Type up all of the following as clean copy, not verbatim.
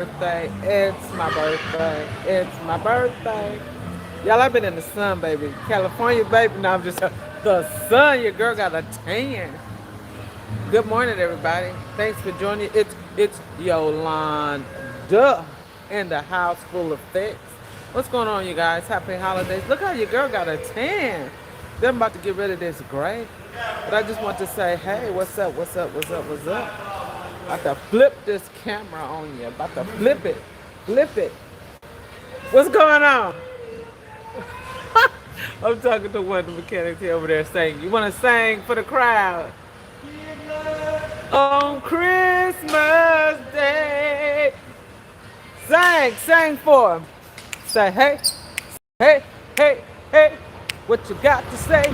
birthday. It's my birthday. It's my birthday. Y'all, I've been in the sun, baby. California, baby. Now I'm just the sun. Your girl got a tan. Good morning, everybody. Thanks for joining. It's Yolanda in the house full of fix. What's going on, you guys? Happy holidays. Look how your girl got a tan. Then I'm about to get rid of this gray. But I just want to say, hey, what's up? What's up? What's up? What's up? About to flip this camera on you. About to flip it. Flip it. What's going on? I'm talking to one of the mechanics here over there saying, you want to sing for the crowd? On Christmas Day. Sing for him. Say, hey, hey, hey, hey. What you got to say?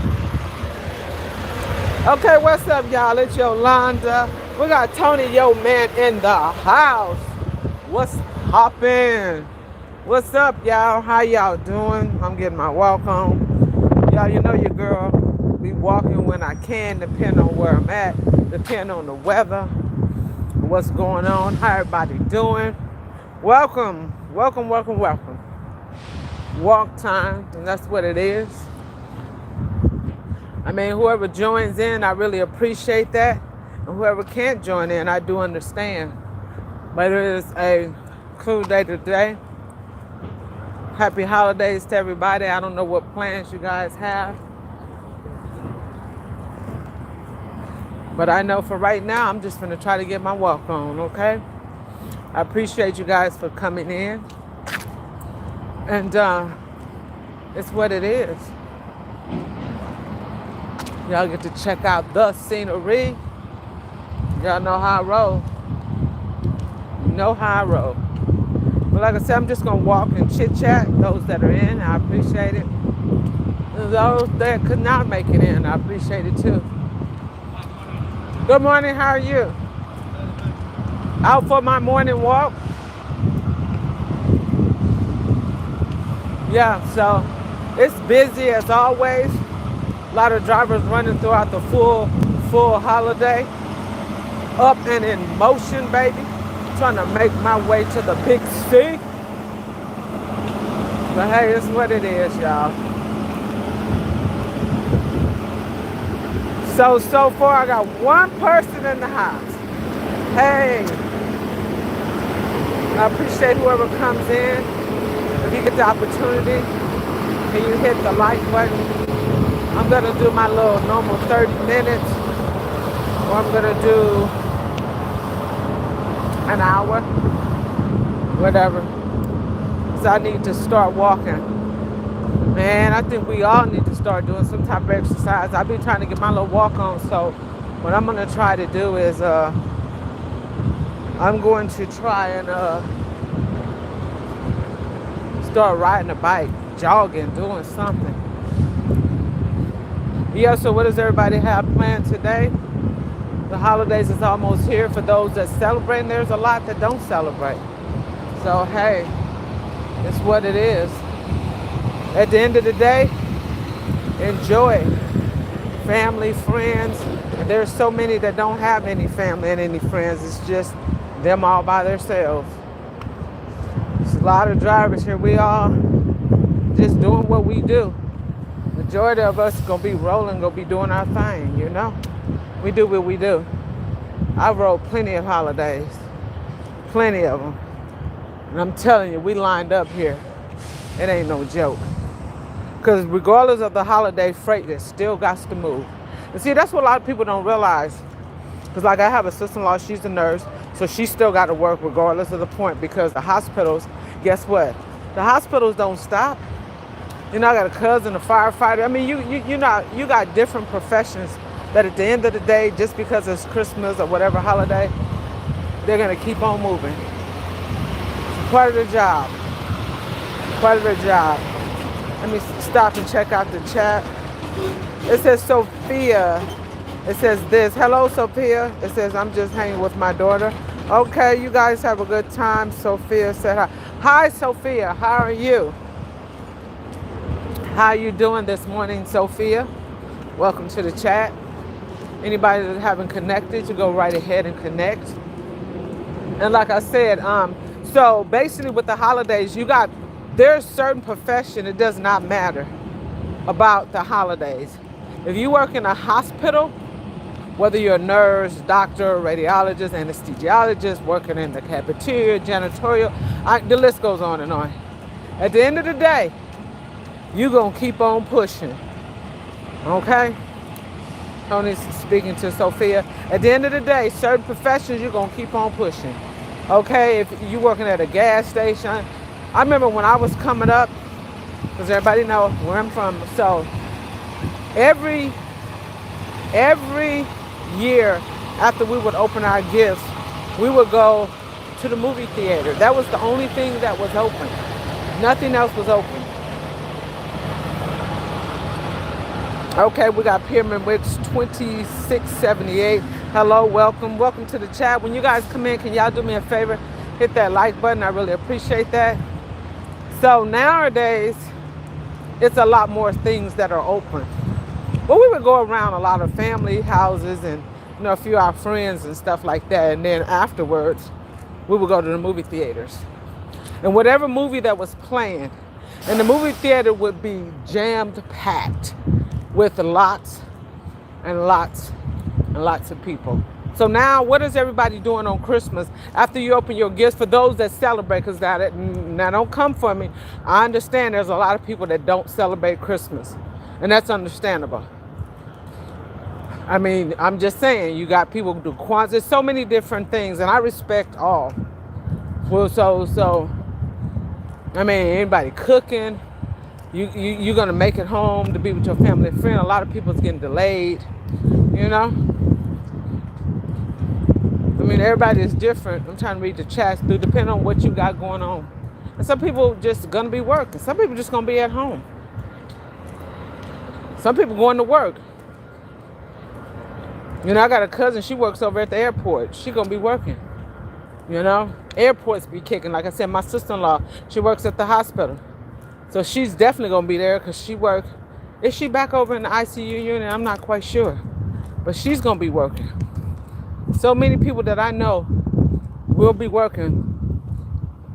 Okay, what's up, y'all? It's Yolanda. We got Tony, yo man, in the house. What's hoppin'? What's up, y'all? How y'all doing? I'm getting my walk on. Y'all, you know your girl be walking when I can, depending on where I'm at, depending on the weather, what's going on, how everybody doing. Welcome, welcome, welcome, welcome. Walk time, and that's what it is. I mean, whoever joins in, I really appreciate that. And whoever can't join in, I do understand. But it is a cool day today. Happy holidays to everybody. I don't know what plans you guys have. But I know for right now, I'm just going to try to get my walk on, okay? I appreciate you guys for coming in. And it's what it is. Y'all get to check out the scenery. Y'all know how I roll. You know how I roll. But like I said, I'm just going to walk and chit-chat. Those that are in, I appreciate it. And those that could not make it in, I appreciate it too. Good morning, how are you? Out for my morning walk? Yeah, so it's busy as always. A lot of drivers running throughout the full holiday. Up and in motion, baby. Trying to make my way to the big C. But hey, it's what it is, y'all. So far I got one person in the house. Hey. I appreciate whoever comes in. If you get the opportunity, can you hit the like button? I'm gonna do my little normal 30 minutes. Or I'm gonna do an hour, whatever. So I need to start walking. Man, I think we all need to start doing some type of exercise. I've been trying to get my little walk on, so what I'm gonna try to do is I'm going to try and start riding a bike, jogging, doing something. Yeah, so what does everybody have planned today? The holidays is almost here. For those that celebrate, and there's a lot that don't celebrate. So, hey, it's what it is. At the end of the day, enjoy family, friends. And there's so many that don't have any family and any friends. It's just them all by themselves. There's a lot of drivers here. We all just doing what we do. Majority of us gonna be rolling, gonna be doing our thing, you know? We do what we do. I've rode plenty of holidays. Plenty of them. And I'm telling you, we lined up here. It ain't no joke. Because regardless of the holiday, freight is still got to move. And see, that's what a lot of people don't realize. Because like I have a sister-in-law, she's a nurse, so she still got to work regardless of the point. Because the hospitals, guess what? The hospitals don't stop. You know, I got a cousin, a firefighter. I mean, you got different professions that at the end of the day, just because it's Christmas or whatever holiday, they're going to keep on moving. It's part of the job. Part of the job. Let me stop and check out the chat. It says Sophia. It says this. Hello, Sophia. It says, I'm just hanging with my daughter. Okay, you guys have a good time. Sophia said hi. Hi, Sophia. How are you? How you doing this morning, Sophia? Welcome to the chat. Anybody that haven't connected, you go right ahead and connect. And like I said, So basically with the holidays, there's certain profession, it does not matter about the holidays. If you work in a hospital, whether you're a nurse, doctor, radiologist, anesthesiologist, working in the cafeteria, janitorial, the list goes on and on. At the end of the day, you're going to keep on pushing. Okay? Tony's speaking to Sophia. At the end of the day, certain professions, you're going to keep on pushing. Okay? If you're working at a gas station. I remember when I was coming up, because everybody knows where I'm from. So every year after we would open our gifts, we would go to the movie theater. That was the only thing that was open. Nothing else was open. Okay, we got Pyramid Wicks 2678. Hello, welcome. Welcome to the chat. When you guys come in, can y'all do me a favor? Hit that like button. I really appreciate that. So nowadays, it's a lot more things that are open. But we would go around a lot of family houses and, a few of our friends and stuff like that. And then afterwards, we would go to the movie theaters. And whatever movie that was playing, and the movie theater would be jammed packed with lots and lots and lots of people. So now, what is everybody doing on Christmas after you open your gifts? For those that celebrate, because now don't come for me. I understand there's a lot of people that don't celebrate Christmas, and that's understandable. I mean, I'm just saying, you got people who do Kwanzaa. There's so many different things, and I respect all. Well, so I mean, anybody cooking, you're gonna make it home to be with your family and friend. A lot of people's getting delayed, I mean, everybody is different. I'm trying to read the chats through, depending on what you got going on. And some people just gonna be working. Some people just gonna be at home. Some people going to work. I got a cousin, she works over at the airport. She gonna be working. Airports be kicking. Like I said, my sister-in-law, she works at the hospital. So she's definitely gonna be there because she works. Is she back over in the ICU unit? I'm not quite sure. But she's gonna be working. So many people that I know will be working,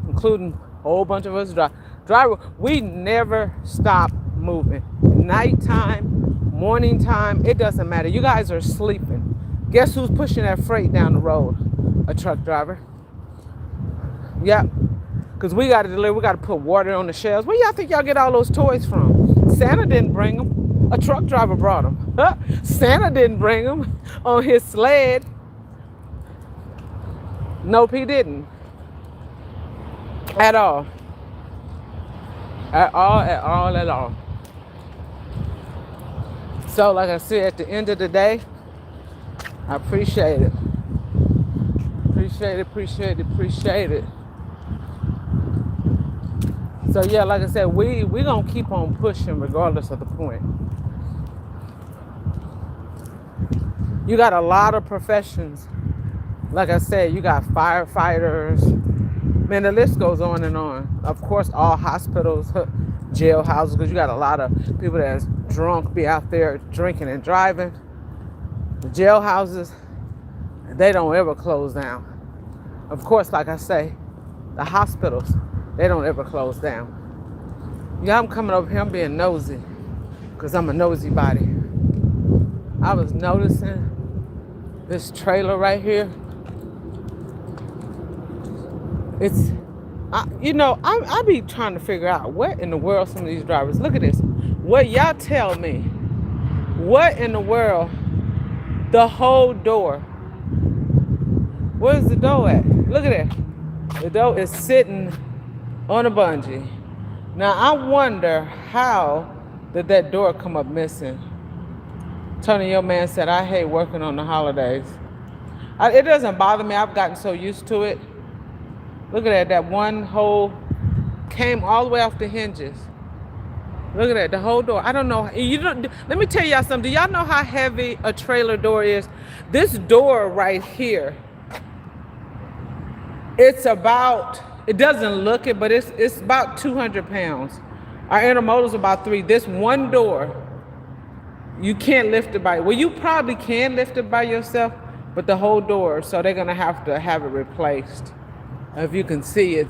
including a whole bunch of us driver. We never stop moving. Nighttime, morning time, it doesn't matter. You guys are sleeping. Guess who's pushing that freight down the road? A truck driver. Yep. Because we got to deliver. We got to put water on the shelves. Where y'all think y'all get all those toys from? Santa didn't bring them. A truck driver brought them. Santa didn't bring them on his sled. Nope, he didn't. At all. At all. So, like I said, at the end of the day, I appreciate it. Appreciate it. So, yeah, like I said, we going to keep on pushing regardless of the point. You got a lot of professions. Like I said, you got firefighters. Man, the list goes on and on. Of course, all hospitals, jailhouses, because you got a lot of people that's drunk, be out there drinking and driving. The jailhouses, they don't ever close down. Of course, like I say, the hospitals, they don't ever close down. Yeah, I'm coming over here, I'm being nosy, because I'm a nosy body. I was noticing this trailer right here. I be trying to figure out what in the world some of these drivers, look at this. What y'all tell me, what in the world, the whole door, where's the door at? Look at that. The door is sitting on a bungee. Now I wonder how did that door come up missing? Tony, your man said, I hate working on the holidays. It doesn't bother me. I've gotten so used to it. Look at that. That one hole came all the way off the hinges. Look at that. The whole door. I don't know. Let me tell y'all something. Do y'all know how heavy a trailer door is? This door right here, it doesn't look it, but it's about 200 pounds. Our intermodal's about 3. This one door, you can't lift it well, you probably can lift it by yourself, but the whole door, so they're going to have it replaced. If you can see it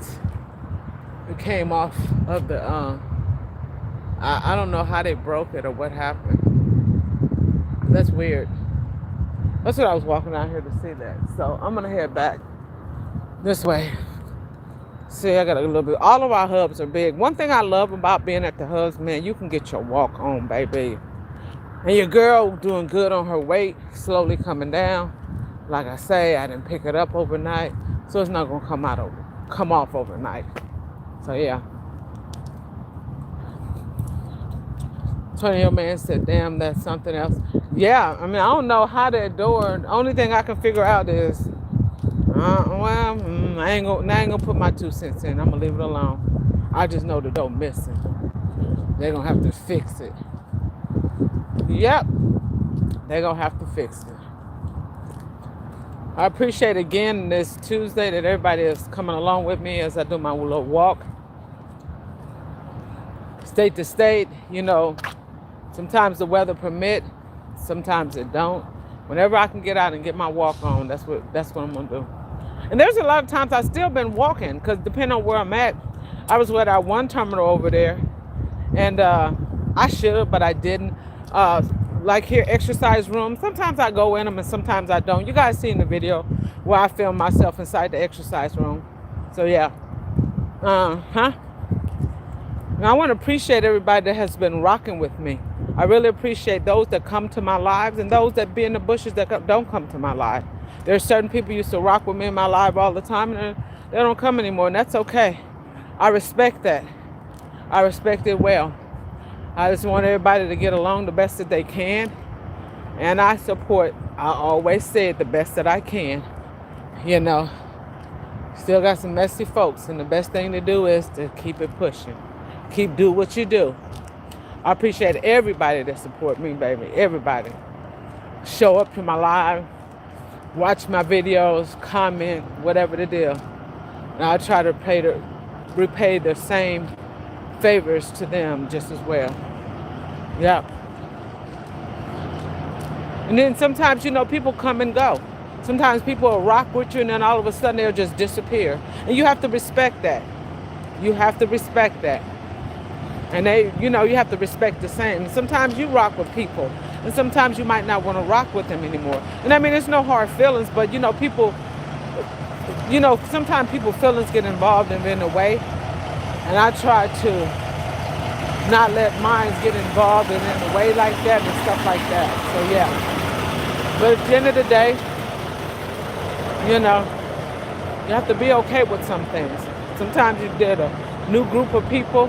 came off of the, I don't know how they broke it or what happened. That's weird. That's what I was walking out here to see that. So I'm gonna head back this way. See, I got a little bit. All of our hubs are big. One thing I love about being at the hubs, man, you can get your walk on, baby. And your girl doing good on her weight, slowly coming down. Like I say, I didn't pick it up overnight, so it's not gonna come off overnight. So yeah. Antonio man said, "Damn, that's something else." Yeah, I mean, I don't know how that door. The only thing I can figure out is, I ain't gonna put my 2 cents in. I'm gonna leave it alone. I just know the door missing. They're gonna have to fix it. Yep, they're gonna have to fix it. I appreciate again this Tuesday that everybody is coming along with me as I do my little walk, state to state. You know, sometimes the weather permit, sometimes it don't. Whenever I can get out and get my walk on, that's what I'm gonna do. And there's a lot of times I've still been walking because depending on where I'm at, I was at our one terminal over there, and I should have, but I didn't. Like here, exercise room. Sometimes I go in them and sometimes I don't. You guys seen the video where I filmed myself inside the exercise room. So yeah. Now I want to appreciate everybody that has been rocking with me. I really appreciate those that come to my lives and those that be in the bushes that don't come to my live. There's certain people who used to rock with me in my live all the time and they don't come anymore, and that's okay. I respect that. I respect it well. I just want everybody to get along the best that they can. And I always say it the best that I can. You know, still got some messy folks, and the best thing to do is to keep it pushing. Do what you do. I appreciate everybody that support me, baby. Everybody. Show up to my live, watch my videos, comment, whatever the deal. And I'll try to repay the same favors to them just as well. Yeah. And then sometimes, people come and go. Sometimes people will rock with you and then all of a sudden they'll just disappear. And you have to respect that. You have to respect that. And you have to respect the same. And sometimes you rock with people and sometimes you might not want to rock with them anymore. And I mean, there's no hard feelings, but people, sometimes people feelings get involved in a way. And I try to not let minds get involved in a way like that and stuff like that. So yeah. But at the end of the day, you have to be okay with some things. Sometimes you get a new group of people.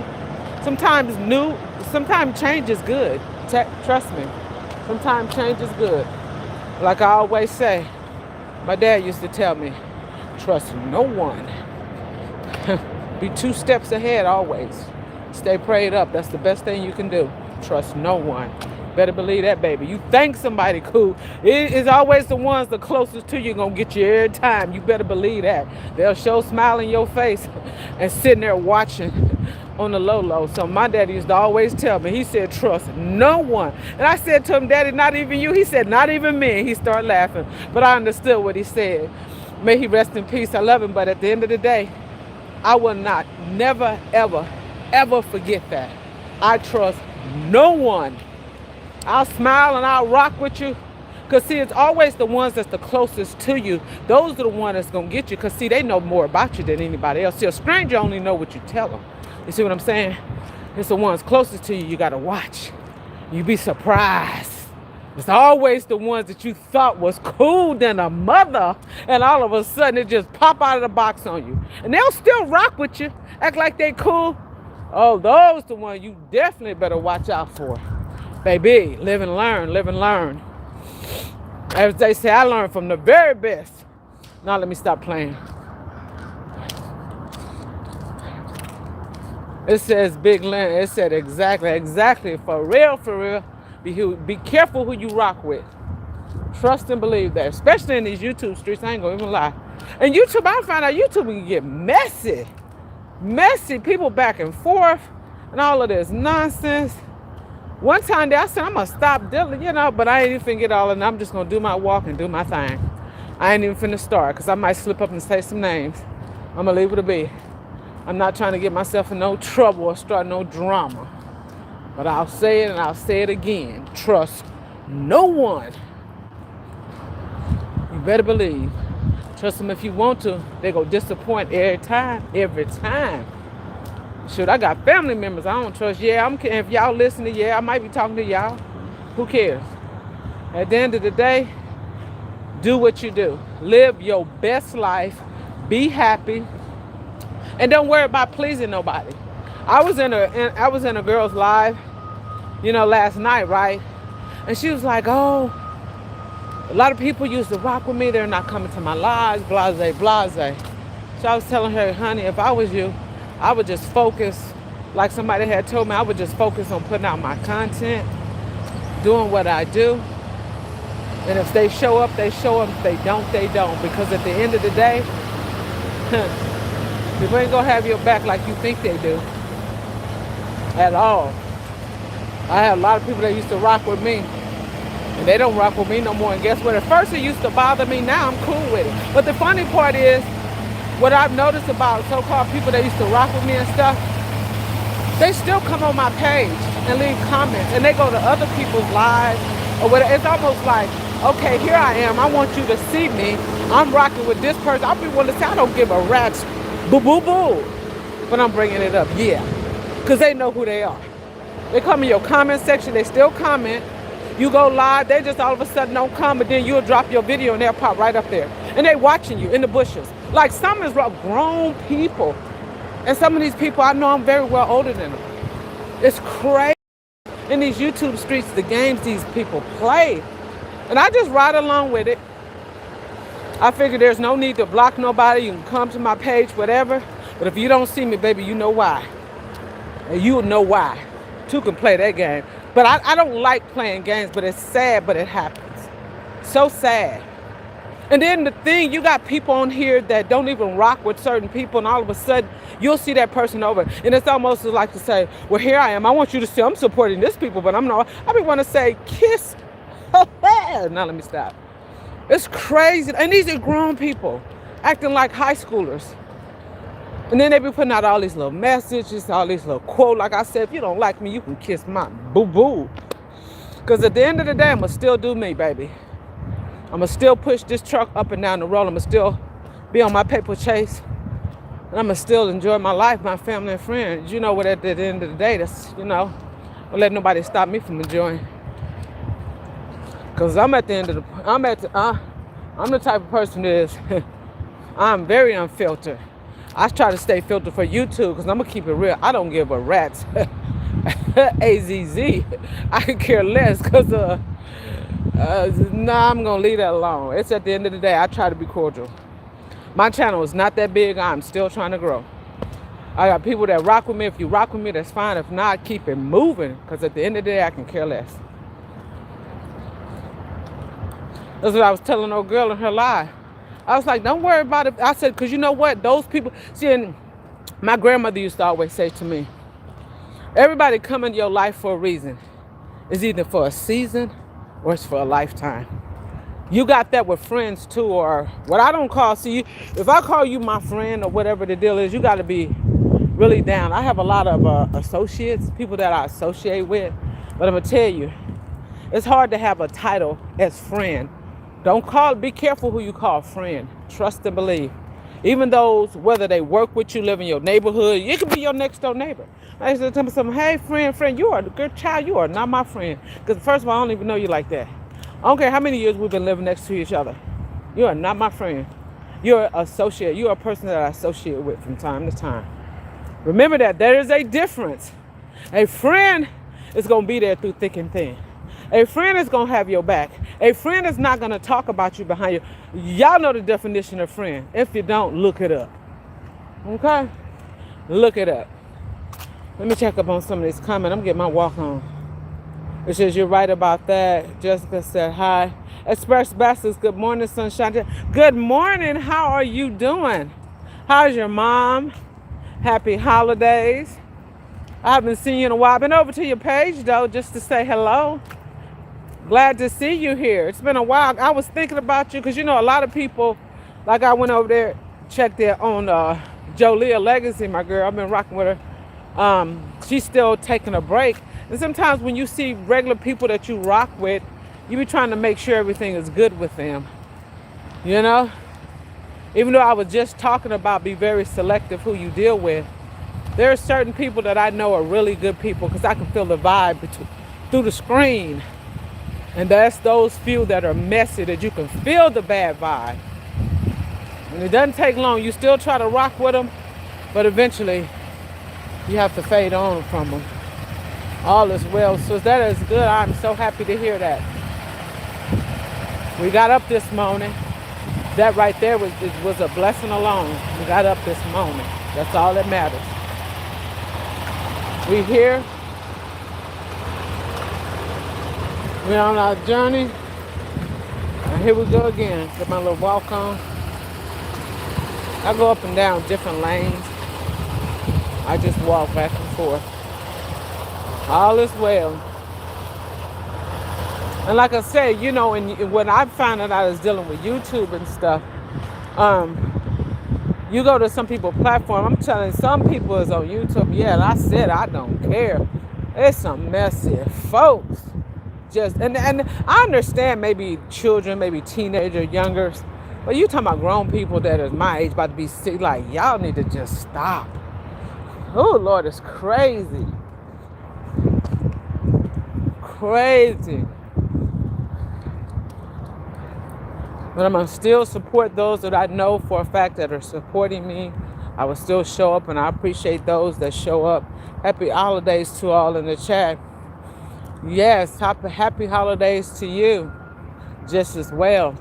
Sometimes change is good. Trust me. Sometimes change is good. Like I always say, my dad used to tell me, trust no one. Be 2 steps ahead always. Stay prayed up. That's the best thing you can do. Trust no one. Better believe that, baby. You think somebody cool. It is always the ones the closest to you gonna get you every time. You better believe that. They'll show smile in your face and sitting there watching on the low. So my daddy used to always tell me, he said, trust no one. And I said to him, Daddy, not even you. He said, not even me. And he started laughing. But I understood what he said. May he rest in peace. I love him. But at the end of the day, I will never, ever forget that. I trust no one. I'll smile and I'll rock with you. Because, see, it's always the ones that's the closest to you. Those are the ones that's going to get you. Because, see, they know more about you than anybody else. See, a stranger only know what you tell them. You see what I'm saying? It's the ones closest to you you got to watch. You be surprised. It's always the ones that you thought was cool than a mother. And all of a sudden, it just pop out of the box on you. And they'll still rock with you. Act like they cool. Oh, those the ones you definitely better watch out for. Baby, live and learn. As they say, I learned from the very best. Now let me stop playing. It says Big Lynn. It said exactly. For real. Be careful who you rock with. Trust and believe that. Especially in these YouTube streets. I ain't gonna even lie. And YouTube, I found out YouTube can get messy. People back and forth. And all of this nonsense. One time I said, I'm going to stop dealing, but I ain't even get all in. I'm just going to do my walk and do my thing. I ain't even finna start because I might slip up and say some names. I'm going to leave it to be. I'm not trying to get myself in no trouble or start no drama. But I'll say it and I'll say it again. Trust no one. You better believe. Trust them if you want to. They go disappoint every time. Every time. Shoot, I got family members I don't trust. Yeah, if y'all listening, yeah, I might be talking to y'all. Who cares? At the end of the day, do what you do. Live your best life. Be happy. And don't worry about pleasing nobody. I was in a girl's live, last night, right? And she was like, oh, a lot of people used to rock with me. They're not coming to my lives, blase, blase. So I was telling her, honey, if I was you, I would just focus, like somebody had told me, I would just focus on putting out my content, doing what I do. And if they show up, they show up. If they don't, they don't. Because at the end of the day, people ain't gonna have your back like you think they do. At all. I had a lot of people that used to rock with me. And they don't rock with me no more. And guess what? At first it used to bother me. Now I'm cool with it. But the funny part is, what I've noticed about so-called people that used to rock with me and stuff, they still come on my page and leave comments. And they go to other people's lives or whatever. It's almost like, okay, here I am. I want you to see me. I'm rocking with this person. I'll be willing to say, I don't give a rat's boo-boo-boo. But I'm bringing it up, yeah. Because they know who they are. They come in your comment section. They still comment. You go live. They just all of a sudden don't come. But then you'll drop your video and they'll pop right up there. And they watching you in the bushes. Like some is grown people. And some of these people, I know I'm very well older than them. It's crazy. In these YouTube streets, the games these people play. And I just ride along with it. I figure there's no need to block nobody. You can come to my page, whatever. But if you don't see me, baby, you know why. And you'll know why. Two can play that game. But I don't like playing games, but it's sad, but it happens. So sad. And then the thing, you got people on here that don't even rock with certain people, and all of a sudden, you'll see that person over. And it's almost like to say, well, here I am. I want you to see I'm supporting this people, but I'm not. I want to say, kiss. Now let me stop. It's crazy. And these are grown people acting like high schoolers. And then they be putting out all these little messages, all these little quotes. Like I said, if you don't like me, you can kiss my boo-boo. Because at the end of the day, I'm going to still do me, baby. I'm going to still push this truck up and down the road. I'm going to still be on my paper chase. And I'm going to still enjoy my life, my family and friends. You know what, at the end of the day, that's, don't let nobody stop me from enjoying. Because I'm the type of person that is, I'm very unfiltered. I try to stay filtered for YouTube because I'm going to keep it real. I don't give a rat's AZZ. I could care less because, I'm going to leave that alone. It's at the end of the day, I try to be cordial. My channel is not that big. I'm still trying to grow. I got people that rock with me. If you rock with me, that's fine. If not, keep it moving because at the end of the day, I can care less. That's what I was telling old girl in her live. I was like, don't worry about it. I said, because you know what? Those people, see, and my grandmother used to always say to me, everybody come into your life for a reason. It's either for a season or it's for a lifetime. You got that with friends too, or what I don't call, see, if I call you my friend or whatever the deal is, you got to be really down. I have a lot of associates, people that I associate with, but I'm going to tell you, it's hard to have a title as friend. Be careful who you call friend. Trust and believe. Even those, whether they work with you, live in your neighborhood, it could be your next door neighbor. I used to tell something, hey, friend, you are a good child. You are not my friend. Because first of all, I don't even know you like that. I don't care how many years we've been living next to each other. You are not my friend. You're an associate. You're a person that I associate with from time to time. Remember that there is a difference. A friend is going to be there through thick and thin. A friend is going to have your back. A friend is not going to talk about you behind you. Y'all know the definition of friend. If you don't, look it up. Okay? Look it up. Let me check up on some of these comments. I'm getting my walk on. It says, you're right about that. Jessica said, hi. Express Bastards, good morning, sunshine. Good morning. How are you doing? How's your mom? Happy holidays. I haven't seen you in a while. I've been over to your page, though, just to say hello. Glad to see you here. It's been a while. I was thinking about you because, a lot of people, like I went over there, checked their own Jolia Legacy, my girl, I've been rocking with her. She's still taking a break. And sometimes when you see regular people that you rock with, you be trying to make sure everything is good with them. You know? Even though I was just talking about be very selective who you deal with, there are certain people that I know are really good people because I can feel the vibe through the screen. And that's those few that are messy that you can feel the bad vibe. And it doesn't take long. You still try to rock with them, but eventually you have to fade on from them. All is well. So that is good. I'm so happy to hear that. We got up this morning. That right there was a blessing alone. We got up this morning. That's all that matters. We here. We're on our journey. And here we go again. Get my little walk on. I go up and down different lanes. I just walk back and forth. All is well. And like I said, you know, when I found out I was dealing with YouTube and stuff, you go to some people's platform. I'm telling you, some people is on YouTube. Yeah, and I said I don't care. It's some messy folks. And I understand maybe children, maybe teenagers, younger, but you talking about grown people that is my age about to be sick. Like, y'all need to just stop. Oh Lord, it's crazy. Crazy. But I'm going to still support those that I know for a fact that are supporting me. I will still show up, and I appreciate those that show up. Happy holidays to all in the chat. Yes, happy holidays to you just as well.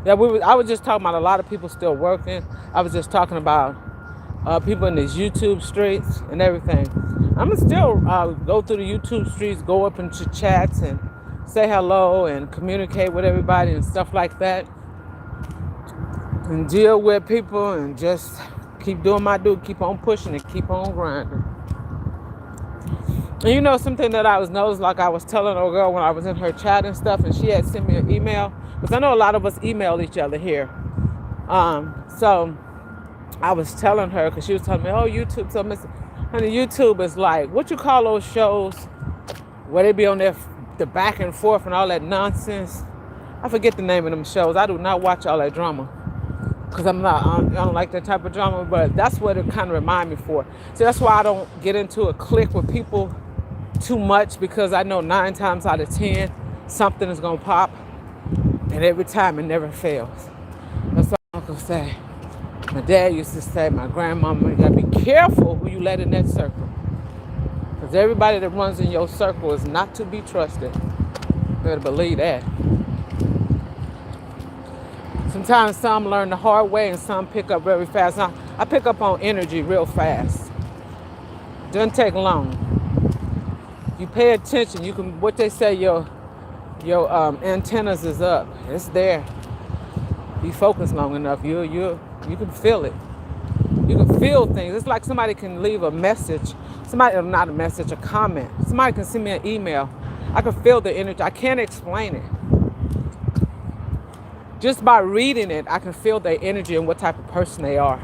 Yeah, I was just talking about a lot of people still working. I was just talking about people in these YouTube streets and everything. I'm going to still go through the YouTube streets, go up into chats and say hello and communicate with everybody and stuff like that. And deal with people and just keep doing my due, keep on pushing and keep on grinding. And you know something that I was noticed, like I was telling a girl when I was in her chat and stuff, and she had sent me an email, because I know a lot of us email each other here. So I was telling her, because she was telling me, oh, YouTube, so honey, YouTube is like, what you call those shows where they be on there, the back and forth and all that nonsense? I forget the name of them shows. I do not watch all that drama, because I don't like that type of drama, but that's what it kind of remind me for. So that's why I don't get into a clique with people too much, because I know 9 times out of 10 something is gonna pop, and every time it never fails. That's what Uncle say. My dad used to say, my grandmama, you gotta be careful who you let in that circle, because everybody that runs in your circle is not to be trusted. You better believe that. Sometimes some learn the hard way and some pick up very fast. Now, I pick up on energy real fast. Doesn't take long. You pay attention, you can, what they say, your antennas is up. It's there. Be focused long enough, you can feel it. You can feel things. It's like somebody can leave a message. Not a message, a comment. Somebody can send me an email. I can feel the energy. I can't explain it. Just by reading it, I can feel their energy and what type of person they are.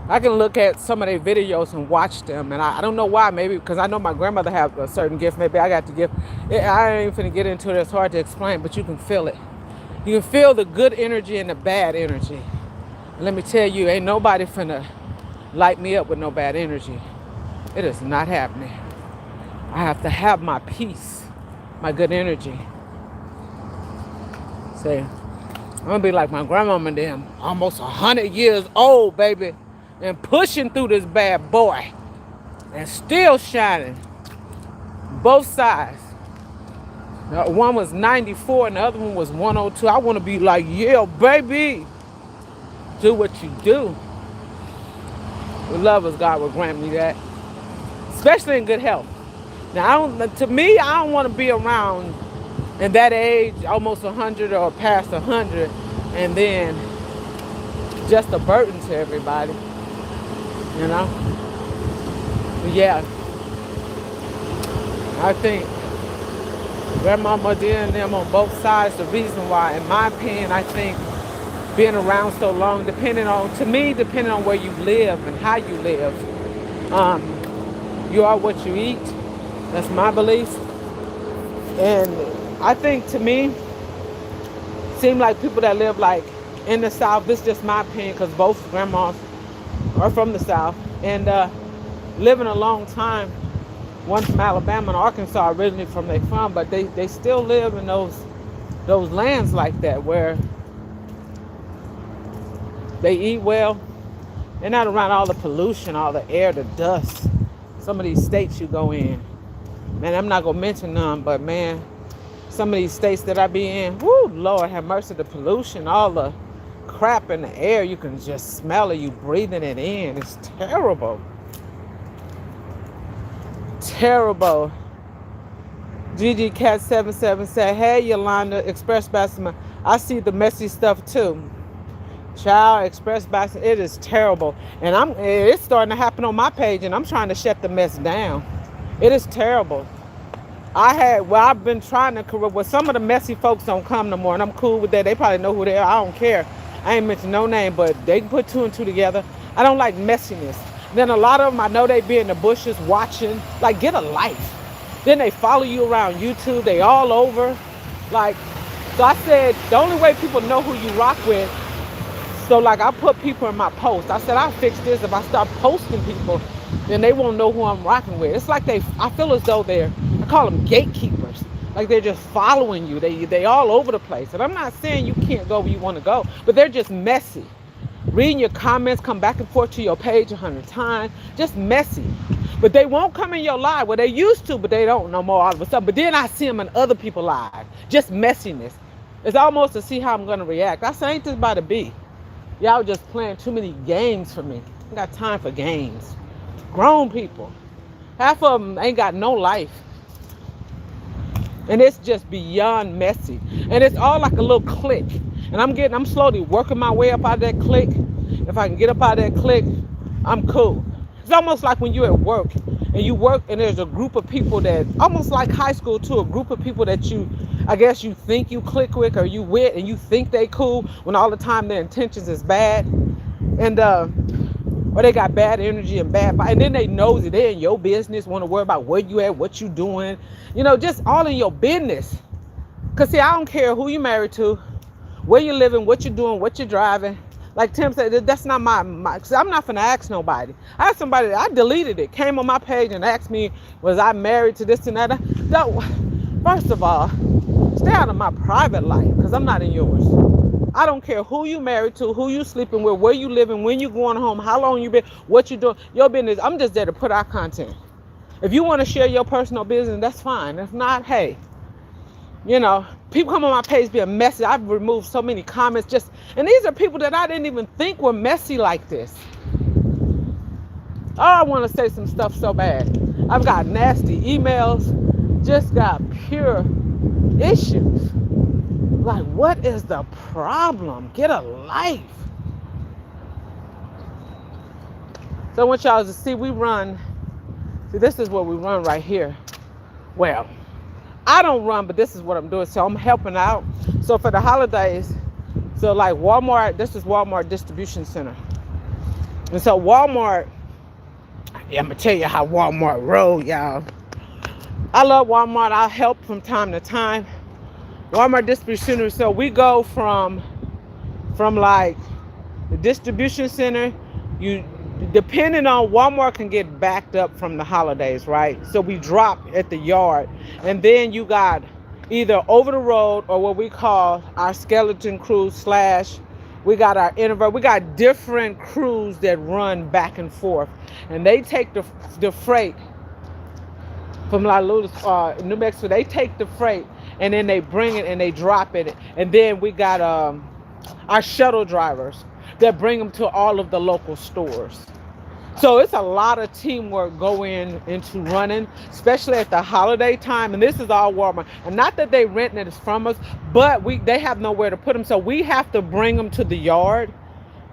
I can look at some of their videos and watch them, and I don't know why. Maybe because I know my grandmother have a certain gift. Maybe I got the gift. I ain't even finna get into it. It's hard to explain, but you can feel it. You can feel the good energy and the bad energy. And let me tell you, ain't nobody finna light me up with no bad energy. It is not happening. I have to have my peace, my good energy. Say, I'm gonna be like my grandmama and them, almost 100 years old, baby, and pushing through this bad boy and still shining. Both sides. One was 94 and the other one was 102. I want to be like, yeah, baby. Do what you do. The love of God will grant me that, especially in good health. Now, I don't want to be around in that age, almost 100 or past 100, and then just a burden to everybody, you know? But yeah, I think Grandmama did and them on both sides. The reason why, in my opinion, I think being around so long, depending on where you live and how you live, you are what you eat. That's my belief. And I think to me, seem like people that live like in the South, this is just my opinion because both grandmas are from the South, and living a long time, one from Alabama and Arkansas originally from their farm, but they still live in those lands like that where they eat well. They're not around all the pollution, all the air, the dust. Some of these states you go in, man, I'm not gonna mention none, but man, some of these states that I be in, whoo, Lord have mercy, the pollution, all the crap in the air, you can just smell it, you breathing it in. It's terrible. Terrible. Gigi Cat 77 said, hey Yolanda, Express Basket, I see the messy stuff too. Child, Express Basket, it is terrible. And it's starting to happen on my page, and I'm trying to shut the mess down. It is terrible. I've been trying to correct. Well, some of the messy folks don't come no more, and I'm cool with that. They probably know who they are. I don't care. I ain't mention no name, but they can put two and two together. I don't like messiness. Then a lot of them, I know they be in the bushes watching. Like, get a life. Then they follow you around YouTube. They all over. Like, so I said, the only way people know who you rock with, so like I put people in my post. I said, I'll fix this. If I start posting people, then they won't know who I'm rocking with. It's like I feel as though I call them gatekeepers. Like they're just following you. They all over the place. And I'm not saying you can't go where you want to go, but they're just messy. Reading your comments, come back and forth to your page 100 times, just messy. But they won't come in your live. Well, they used to, but they don't no more all of a sudden. But then I see them in other people's lives. Just messiness. It's almost to see how I'm going to react. I say, ain't this about to be? Y'all just playing too many games for me. I ain't got time for games. Grown people. Half of them ain't got no life. And it's just beyond messy. And it's all like a little clique. And I'm slowly working my way up out of that clique. If I can get up out of that clique, I'm cool. It's almost like when you're at work and there's a group of people that, almost like high school too, a group of people that I guess you think you click with or you with, and you think they cool when all the time their intentions is bad. And, or they got bad energy and and then they nosy, they in your business, want to worry about where you at, what you doing, just all in your business. Cause see, I don't care who you married to, where you living, what you doing, what you driving. Like Tim said, that's not my cause I'm not finna ask nobody. I had somebody, I deleted it, came on my page and asked me, was I married to this and that? First of all, stay out of my private life, cause I'm not in yours. I don't care who you married to, who you sleeping with, where you living, when you going home, how long you been, what you doing, your business. I'm just there to put out content. If you want to share your personal business, that's fine. If not, hey, people come on my page being messy. I've removed so many comments and these are people that I didn't even think were messy like this. Oh, I want to say some stuff so bad. I've got nasty emails, just got pure issues. Like, what is the problem? Get a life. So I want y'all to see this is what we run right here. Well, I don't run, but this is what I'm doing. So I'm helping out. So for the holidays, so like Walmart, this is Walmart distribution center. And so Walmart, I'm going to tell you how Walmart roll, y'all. I love Walmart. I'll help from time to time. Walmart distribution center. So we go from like the distribution center, depending on Walmart can get backed up from the holidays, right? So we drop at the yard, and then you got either over the road or what we call our skeleton crew / we got our introvert. We got different crews that run back and forth, and they take the freight from New Mexico. They take the freight and then they bring it and they drop it, and then we got our shuttle drivers that bring them to all of the local stores. So it's a lot of teamwork going into running, especially at the holiday time. And this is all Walmart. And not that they renting it from us, but they have nowhere to put them. So we have to bring them to the yard.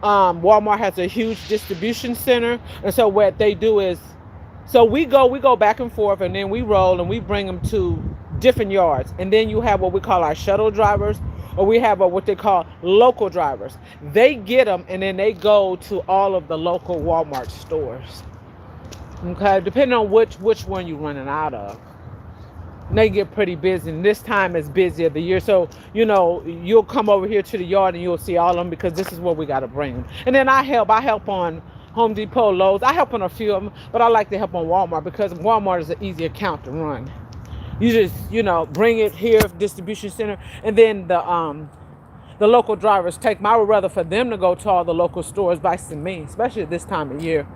Walmart has a huge distribution center. And so what they do is, so we go back and forth, and then we roll and we bring them to different yards. And then you have what we call our shuttle drivers, or we have what they call local drivers. They get them and then they go to all of the local Walmart stores. Okay, depending on which one you're running out of. And they get pretty busy, and this time is busy of the year. So, you'll come over here to the yard and you'll see all of them because this is what we got to bring them. And then I help on Home Depot, Lowe's. I help on a few of them, but I like to help on Walmart because Walmart is an easy account to run. You just, bring it here, distribution center, and then the local drivers take them. I would rather for them to go to all the local stores versus me, especially at this time of year.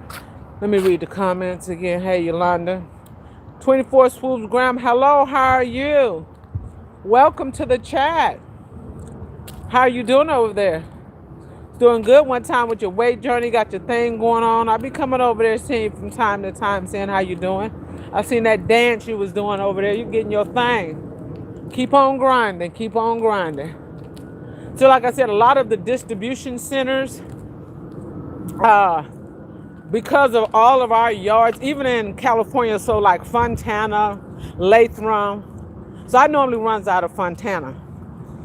Let me read the comments again. Hey, Yolanda. 24 Swoops Graham. Hello, how are you? Welcome to the chat. How are you doing over there? Doing good. One time with your weight journey, got your thing going on. I'll be coming over there seeing you from time to time, saying how you doing. I seen that dance you was doing over there. You getting your thing. Keep on grinding. Keep on grinding. So like I said, a lot of the distribution centers, because of all of our yards, even in California, so like Fontana, Latham. So I normally runs out of Fontana.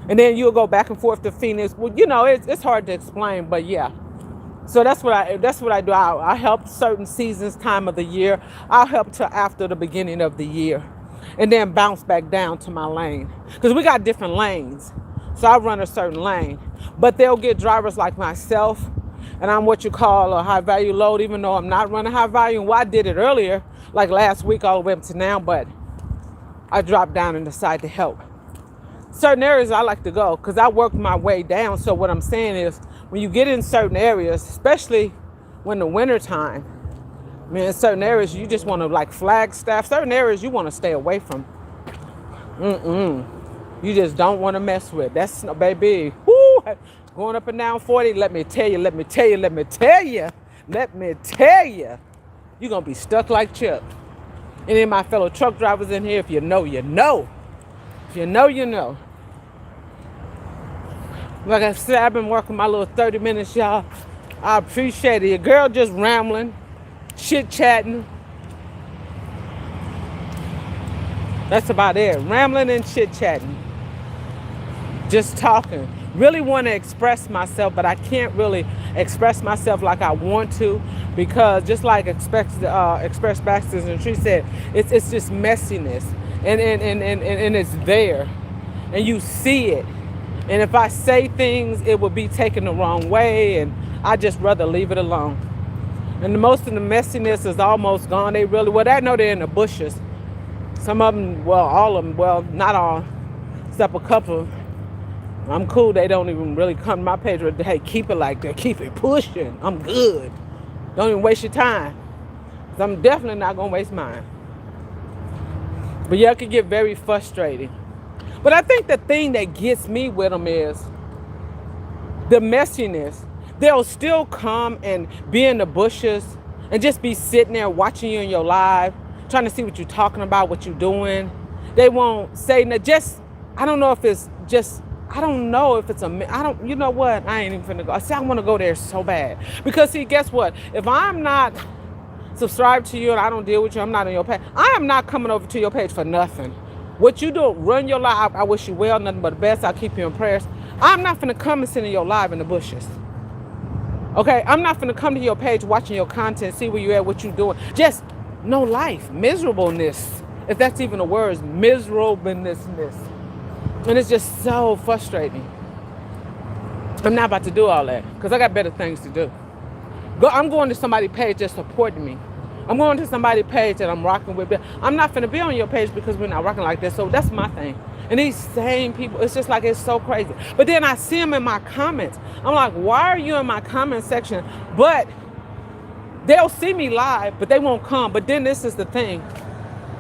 And then you'll go back and forth to Phoenix. Well, it's hard to explain, but yeah. So that's what I do. I help certain seasons, time of the year. I'll help till after the beginning of the year. And then bounce back down to my lane. Because we got different lanes. So I run a certain lane. But they'll get drivers like myself. And I'm what you call a high value load, even though I'm not running high value. Well, I did it earlier, like last week all the way up to now, but I dropped down and decided to help. Certain areas I like to go because I worked my way down. So what I'm saying is when you get in certain areas, especially when the winter time, in certain areas you just want to like Flagstaff, certain areas you want to stay away from. You just don't want to mess with. That's, baby, whoo, going up and down 40, let me tell you, you're going to be stuck like Chuck. Any of my fellow truck drivers in here, if you know, you know. If you know, you know. Like I said, I've been working my little 30 minutes, y'all. I appreciate it. Your girl just rambling, chit-chatting. That's about it. Rambling and chit-chatting. Just talking. Really want to express myself, but I can't really express myself like I want to because just like Express Baxter and Tree said, it's just messiness. And it's there. And you see it. And if I say things, it will be taken the wrong way, and I just rather leave it alone. And most of the messiness is almost gone. They know they're in the bushes. Some of them, all of them, not all, except a couple. I'm cool. They don't even really come to my page with, hey, keep it like that. Keep it pushing. I'm good. Don't even waste your time. 'Cause I'm definitely not going to waste mine. But yeah, it can get very frustrating. But I think the thing that gets me with them is the messiness. They'll still come and be in the bushes and just be sitting there watching you in your live, trying to see what you're talking about, what you're doing. They won't say, I don't know if it's you know what? I ain't even finna go. I say I want to go there so bad. Because see, guess what? If I'm not subscribed to you and I don't deal with you, I'm not on your page, I am not coming over to your page for nothing. What you do, run your live. I wish you well, nothing but the best. I'll keep you in prayers. I'm not finna come and sit in your live in the bushes. Okay? I'm not finna come to your page watching your content, see where you at, what you doing. Just no life. Miserableness. If that's even a word, miserableness. And it's just so frustrating. I'm not about to do all that because I got better things to do. I'm going to somebody's page that's supporting me. I'm going to somebody's page that I'm rocking with. I'm not finna be on your page because we're not rocking like that. So that's my thing. And these same people, it's just like it's so crazy. But then I see them in my comments. I'm like, why are you in my comment section? But they'll see me live, but they won't come. But then this is the thing.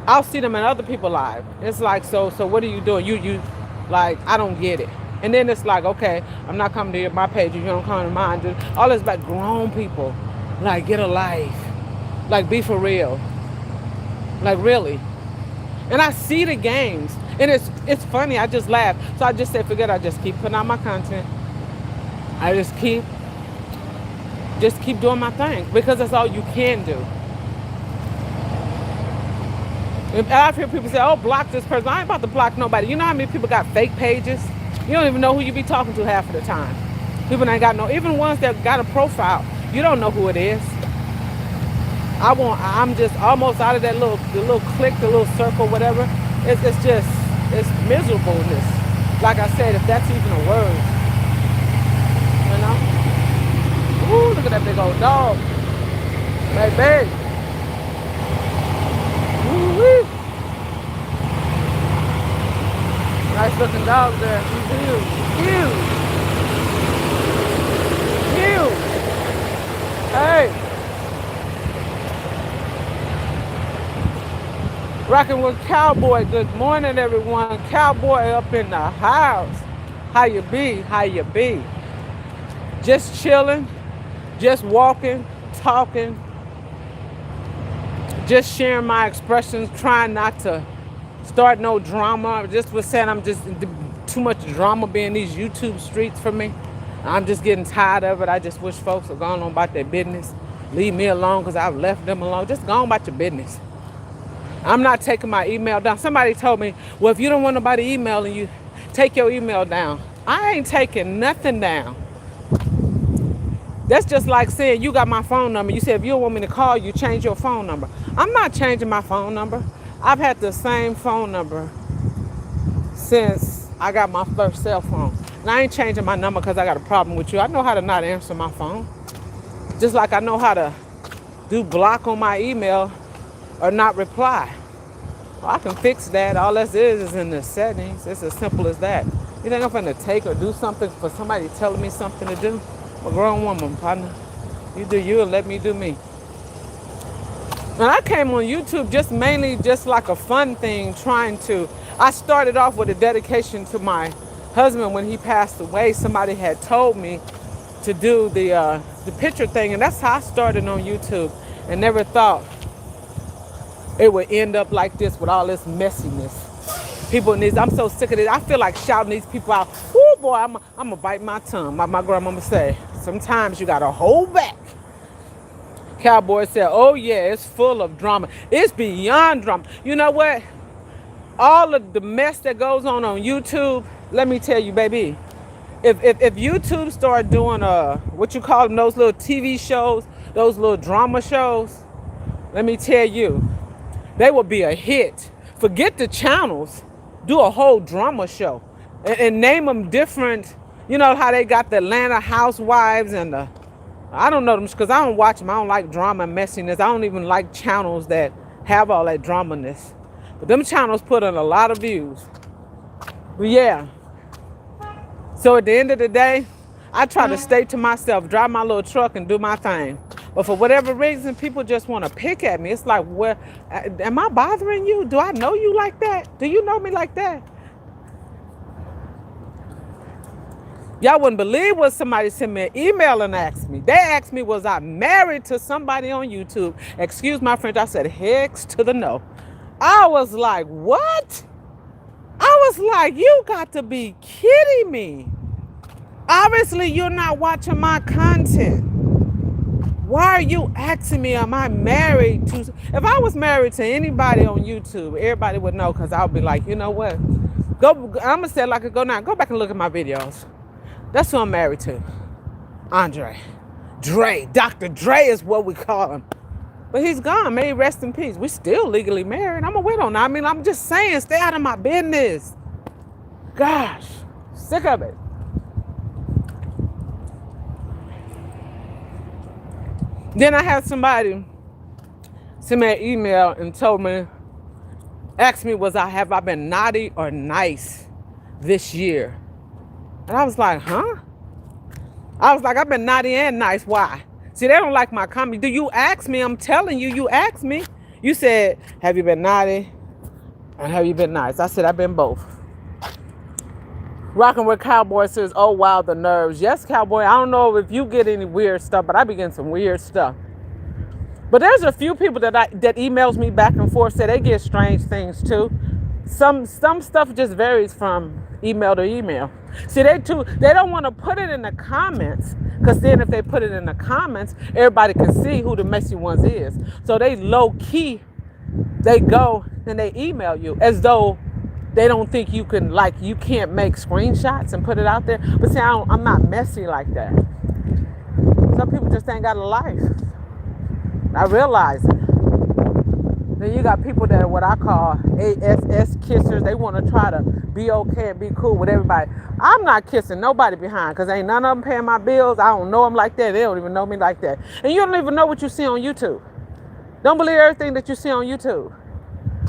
I'll see them in other people live. It's like, so what are you doing? You like, I don't get it. And then it's like, okay, I'm not coming to my page if you don't come to mine. All this about grown people. Like, get a life. Like, be for real. Like, really. And I see the games. And it's funny. I just laugh. So I just said, forget it. I just keep putting out my content. I just keep doing my thing. Because that's all you can do. And I've heard people say, oh, block this person. I ain't about to block nobody. You know how many people got fake pages? You don't even know who you be talking to half of the time. People ain't got no, even ones that got a profile, you don't know who it is. I'm just almost out of that the little clique, the little circle, whatever. It's miserableness. Like I said, if that's even a word, you know. Ooh, look at that big old dog. Baby. Ooh-wee. Nice looking dog there. He's huge. Huge. Huge. Hey. Rocking with Cowboy. Good morning, everyone. Cowboy up in the house. How you be? How you be? Just chilling. Just walking. Talking. Just sharing my expressions. Trying not to start no drama. Just was saying I'm just too much drama being these YouTube streets for me. I'm just getting tired of it. I just wish folks were going on about their business. Leave me alone because I've left them alone. Just go on about your business. I'm not taking my email down. Somebody told me, well, if you don't want nobody emailing you, take your email down. I ain't taking nothing down. That's just like saying you got my phone number. You said if you don't want me to call you, change your phone number. I'm not changing my phone number. I've had the same phone number since I got my first cell phone. And I ain't changing my number because I got a problem with you. I know how to not answer my phone. Just like I know how to do block on my email or not reply. Well, I can fix that. All this is in the settings. It's as simple as that. You think I'm going to take or do something for somebody telling me something to do? I'm a grown woman, partner. You do you and let me do me. And I came on YouTube just mainly just like a fun thing, I started off with a dedication to my husband when he passed away. Somebody had told me to do the picture thing, and that's how I started on YouTube, and never thought it would end up like this with all this messiness. People in these, I'm so sick of it. I feel like shouting these people out. Oh boy, I'm gonna bite my tongue. My grandmama say, sometimes you gotta hold back. Cowboy said, oh yeah, it's full of drama. It's beyond drama. You know what? All of the mess that goes on YouTube, let me tell you, baby, if YouTube start doing what you call them, those little TV shows, those little drama shows, let me tell you, they will be a hit. Forget the channels. Do a whole drama show and name them different. You know how they got the Atlanta Housewives and I don't know them because I don't watch them. I don't like drama and messiness. I don't even like channels that have all that dramaness. But them channels put in a lot of views. But yeah. So at the end of the day, I try to stay to myself, drive my little truck and do my thing. But for whatever reason, people just want to pick at me. It's like, well, am I bothering you? Do I know you like that? Do you know me like that? Y'all wouldn't believe what somebody sent me an email and asked me. They asked me, was I married to somebody on YouTube? Excuse my French, I said, hex to the no. I was like, what? I was like, you got to be kidding me. Obviously, you're not watching my content. Why are you asking me, am I married to? If I was married to anybody on YouTube, everybody would know because I would be like, you know what? I'm going to say it like I go now. Go back and look at my videos. That's who I'm married to. Andre. Dre. Dr. Dre is what we call him. But he's gone. May he rest in peace. We're still legally married. I'm a widow now. I mean, I'm just saying, stay out of my business. Gosh. Sick of it. Then I had somebody send me an email and asked me, have I been naughty or nice this year? And I was like, huh? I was like, I've been naughty and nice. Why? See, they don't like my comedy. Do you ask me? I'm telling you, you asked me. You said, have you been naughty and have you been nice? I said, I've been both. Rocking with Cowboy says, oh, wow, the nerves. Yes, Cowboy, I don't know if you get any weird stuff, but I be getting some weird stuff. But there's a few people that emails me back and forth, say they get strange things too. Some stuff just varies from email to email. See, they don't want to put it in the comments, because then if they put it in the comments, everybody can see who the messy ones is. So they low key, they go and they email you as though they don't think you can, like, you can't make screenshots and put it out there. But see, I'm not messy like that. Some people just ain't got a life. I realize it. Then you got people that are what I call ASS kissers. They want to try to be okay and be cool with everybody. I'm not kissing nobody behind because ain't none of them paying my bills. I don't know them like that. They don't even know me like that. And you don't even know what you see on YouTube. Don't believe everything that you see on YouTube.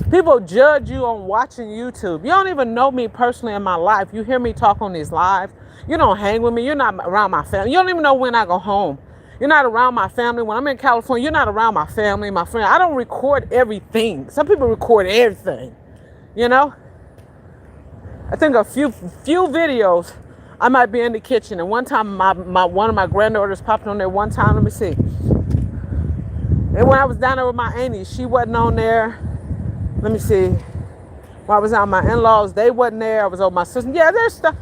People judge you on watching YouTube. You don't even know me personally in my life. You hear me talk on these lives. You don't hang with me. You're not around my family. You don't even know when I go home. You're not around my family. When I'm in California, you're not around my family, my friend. I don't record everything. Some people record everything, you know? I think a few videos, I might be in the kitchen. And one time, one of my granddaughters popped on there one time. Let me see. And when I was down there with my auntie, she wasn't on there. Let me see. When I was out with my in-laws, they wasn't there. I was over my sister. Yeah, there's stuff.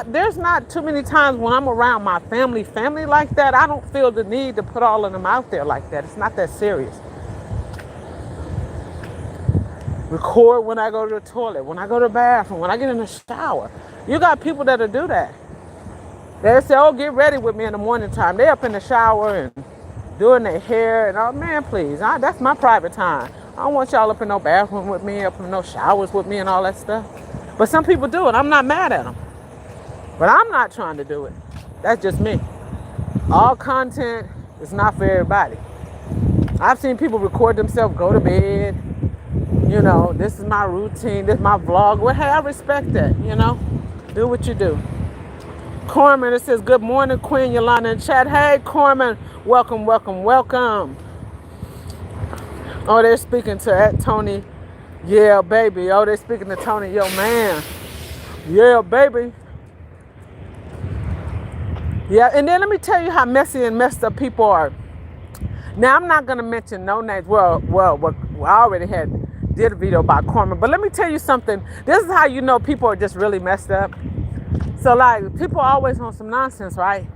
There's not too many times when I'm around my family like that. I don't feel the need to put all of them out there like that. It's not that serious. Record when I go to the toilet, when I go to the bathroom, when I get in the shower. You got people that'll do that. They say, oh, get ready with me in the morning time. They up in the shower and doing their hair. And, oh, man, please. That's my private time. I don't want y'all up in no bathroom with me, up in no showers with me and all that stuff. But some people do it. I'm not mad at them. But I'm not trying to do it. That's just me. All content is not for everybody. I've seen people record themselves, go to bed. You know, this is my routine. This is my vlog. Well, hey, I respect that, you know. Do what you do. Corman, it says, good morning, Queen Yolanda in chat. Hey, Corman, welcome, welcome, welcome. Oh, they're speaking to Tony. Yeah, baby. Oh, they're speaking to Tony. Yo, man. Yeah, baby. Yeah, and then let me tell you how messy and messed up people are. Now, I'm not going to mention no names. Well, I already did a video about Corman. But let me tell you something. This is how you know people are just really messed up. So, like, people are always on some nonsense, right?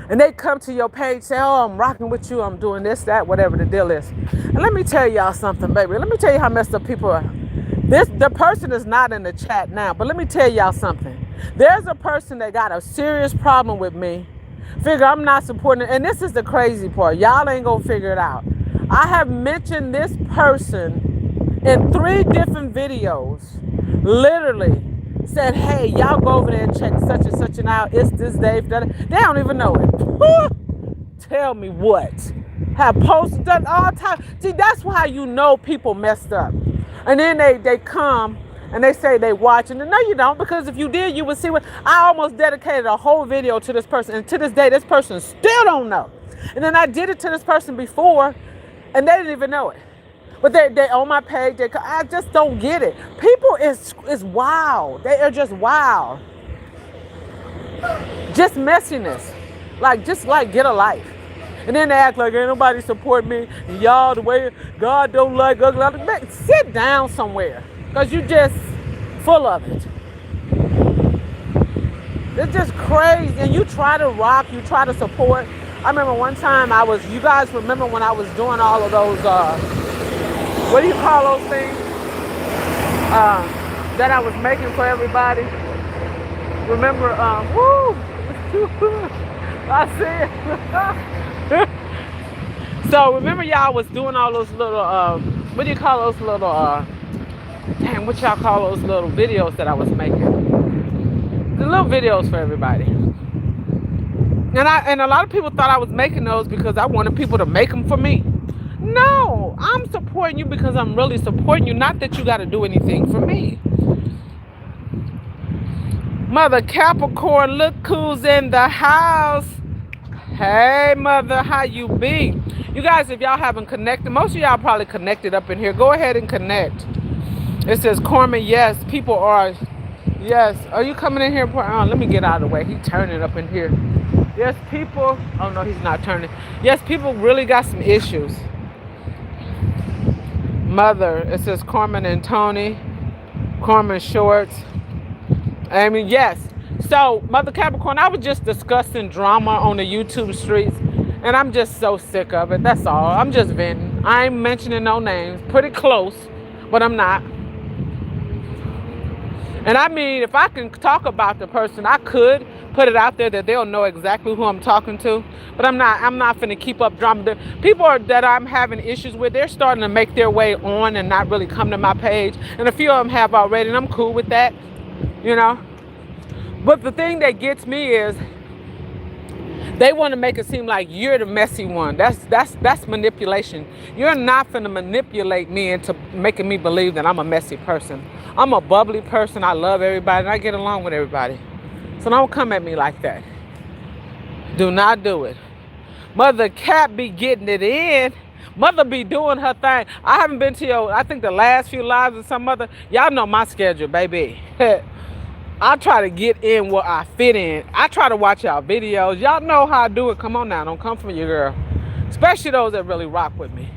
And they come to your page, say, oh, I'm rocking with you. I'm doing this, that, whatever the deal is. And let me tell y'all something, baby. Let me tell you how messed up people are. The person is not in the chat now, but let me tell y'all something. There's a person that got a serious problem with me. Figure I'm not supporting it. And this is the crazy part. Y'all ain't gonna figure it out. I have mentioned this person in 3 different videos. Literally said, hey, y'all go over there and check such and such and out. It's this day. They don't even know it. Tell me what. Have posted done all time. See, that's why you know people messed up. And then they come and they say they watching. And no, you don't, because if you did, you would see what I almost dedicated a whole video to this person. And to this day, this person still don't know. And then I did it to this person before, and they didn't even know it. But they on my page. I just don't get it. People is wild. They are just wild. Just messiness. Just get a life. And then they act like ain't nobody support me. And y'all, the way God don't like ugly. Sit down somewhere. Because you just full of it. It's just crazy. And you try to rock. You try to support. I remember one time you guys remember when I was doing all of those, what do you call those things? That I was making for everybody. Remember, woo! I said. So remember y'all was doing all those little, what do you call those little, what y'all call those little videos that I was making? The little videos for everybody. And a lot of people thought I was making those because I wanted people to make them for me. No, I'm supporting you because I'm really supporting you, not that you got to do anything for me. Mother Capricorn, look who's in the house. Hey, Mother, how you be? You guys, if y'all haven't connected, most of y'all probably connected up in here. Go ahead and connect. It says, Corman, yes, people are, yes. Are you coming in here? Let me get out of the way. He's turning up in here. Yes, people, oh no, he's not turning. Yes, people really got some issues. Mother, it says Corman and Tony, Corman Shorts. I mean, yes. So, Mother Capricorn, I was just discussing drama on the YouTube streets, and I'm just so sick of it. That's all. I'm just venting. I ain't mentioning no names. Pretty close, but I'm not. And I mean, if I can talk about the person, I could put it out there that they'll know exactly who I'm talking to. But I'm not finna keep up drama. The people that I'm having issues with, they're starting to make their way on and not really come to my page. And a few of them have already, and I'm cool with that, you know. But the thing that gets me is they want to make it seem like you're the messy one. That's manipulation. You're not finna manipulate me into making me believe that I'm a messy person. I'm a bubbly person. I love everybody and I get along with everybody. So don't come at me like that. Do not do it. Mother Cat be getting it in. Mother be doing her thing. I haven't been to I think the last few lives of some mother. Y'all know my schedule, baby. I try to get in where I fit in. I try to watch y'all videos. Y'all know how I do it. Come on now. Don't come from your girl. Especially those that really rock with me.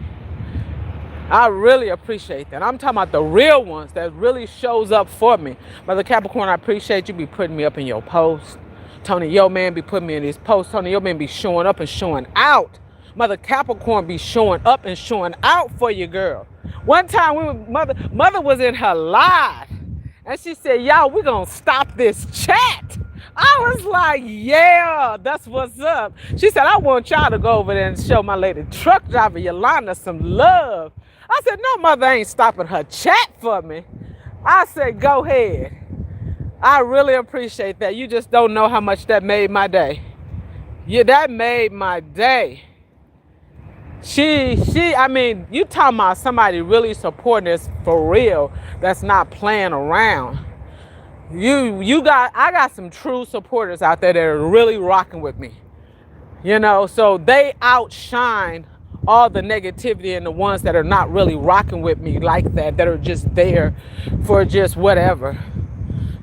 I really appreciate that. I'm talking about the real ones that really shows up for me. Mother Capricorn, I appreciate you be putting me up in your posts. Tony, yo man be putting me in these posts. Tony, yo man be showing up and showing out. Mother Capricorn be showing up and showing out for you, girl. One time mother was in her live and she said, y'all, we're gonna stop this chat. I was like, yeah, that's what's up. She said, I want y'all to go over there and show my lady truck driver Yolanda some love. I said, no, mother ain't stopping her chat for me. I said, go ahead. I really appreciate that. You just don't know how much that made my day. Yeah, that made my day. I mean, you talking about somebody really supporting this for real that's not playing around. I got some true supporters out there that are really rocking with me. You know, so they outshine all the negativity and the ones that are not really rocking with me like that are just there for just whatever.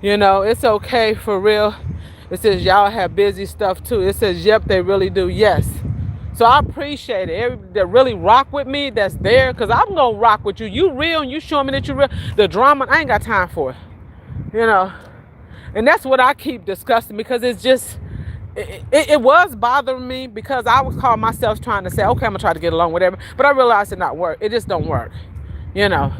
You know, it's okay for real. It says y'all have busy stuff too. It says, yep, they really do. Yes. So I appreciate it. Everybody that really rock with me, that's there, because I'm going to rock with you. You real and you showing me that you real. The drama, I ain't got time for it. You know, and that's what I keep discussing because it's just, it was bothering me because I was calling myself trying to say, okay, I'm going to try to get along with everybody. But I realized it not work. It just don't work, you know.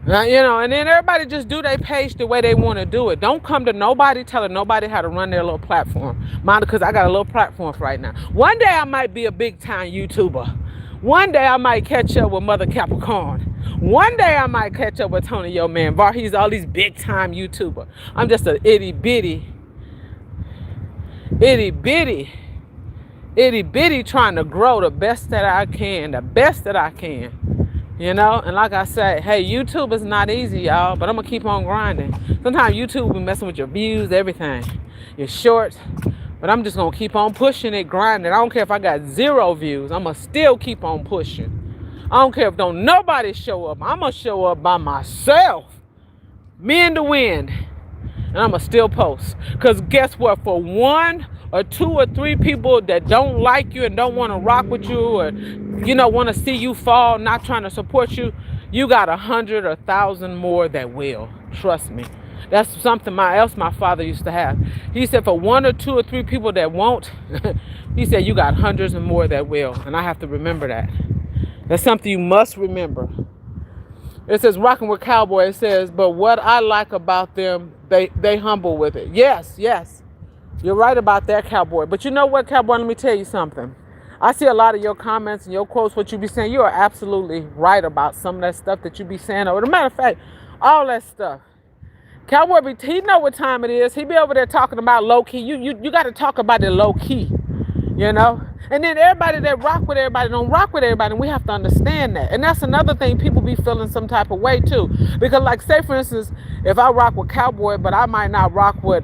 And then everybody just do their page the way they want to do it. Don't come to nobody telling nobody how to run their little platform. Mine, because I got a little platform right now. One day I might be a big time YouTuber. One day I might catch up with Mother Capricorn. One day I might catch up with Tony Yo Man. He's all these big time YouTuber. I'm just a itty bitty trying to grow the best that I can. You know, and like I said, hey, YouTube is not easy, y'all, but I'm going to keep on grinding. Sometimes YouTube will be messing with your views, everything, your shorts, but I'm just going to keep on pushing it, grinding. I don't care if I got 0 views. I'm going to still keep on pushing. I don't care if don't nobody show up. I'm going to show up by myself, me and the wind, and I'm going to still post. Because guess what? For 1 or 2 or 3 people that don't like you and don't want to rock with you or, you know, want to see you fall, not trying to support you, you got 100 or 1,000 more that will. Trust me. That's something else my father used to have. He said for 1 or 2 or 3 people that won't, he said you got hundreds and more that will. And I have to remember that. That's something you must remember. It says rocking with cowboy. It says, but what I like about them, they humble with it. Yes. You're right about that, cowboy. But you know what, cowboy? Let me tell you something. I see a lot of your comments and your quotes, what you be saying. You are absolutely right about some of that stuff that you be saying. Or, as a matter of fact, all that stuff. Cowboy, he know what time it is. He be over there talking about low key. You got to talk about it low key, you know. And then everybody that rock with everybody don't rock with everybody, and we have to understand that. And that's another thing, people be feeling some type of way too. Because, like, say for instance, if I rock with Cowboy, but I might not rock with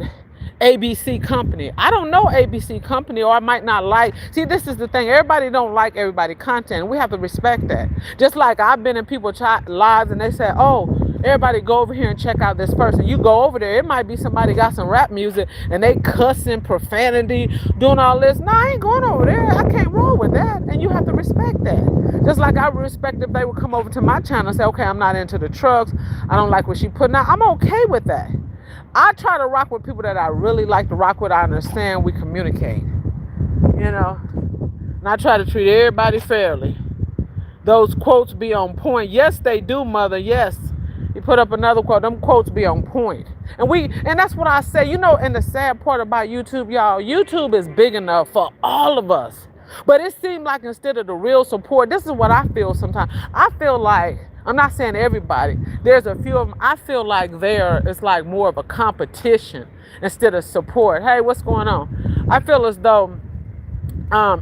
ABC Company. I don't know ABC Company, or I might not like. See, this is the thing. Everybody don't like everybody content. We have to respect that. Just like I've been in people's lives and they say, oh, everybody go over here and check out this person. You go over there, it might be somebody got some rap music and they cussing, profanity, doing all this. No, I ain't going over there. I can't roll with that. And you have to respect that. Just like I would respect if they would come over to my channel and say, okay, I'm not into the trucks. I don't like what she putting out. I'm okay with that. I try to rock with people that I really like to rock with. I understand, we communicate, you know, and I try to treat everybody fairly. Those quotes be on point. Yes, they do, mother. Yes. He put up another quote. Them quotes be on point. And that's what I say. And the sad part about YouTube, y'all, YouTube is big enough for all of us. But it seemed like instead of the real support, this is what I feel sometimes. I feel like, I'm not saying everybody, there's a few of them, I feel like it's like more of a competition instead of support. Hey, what's going on? I feel as though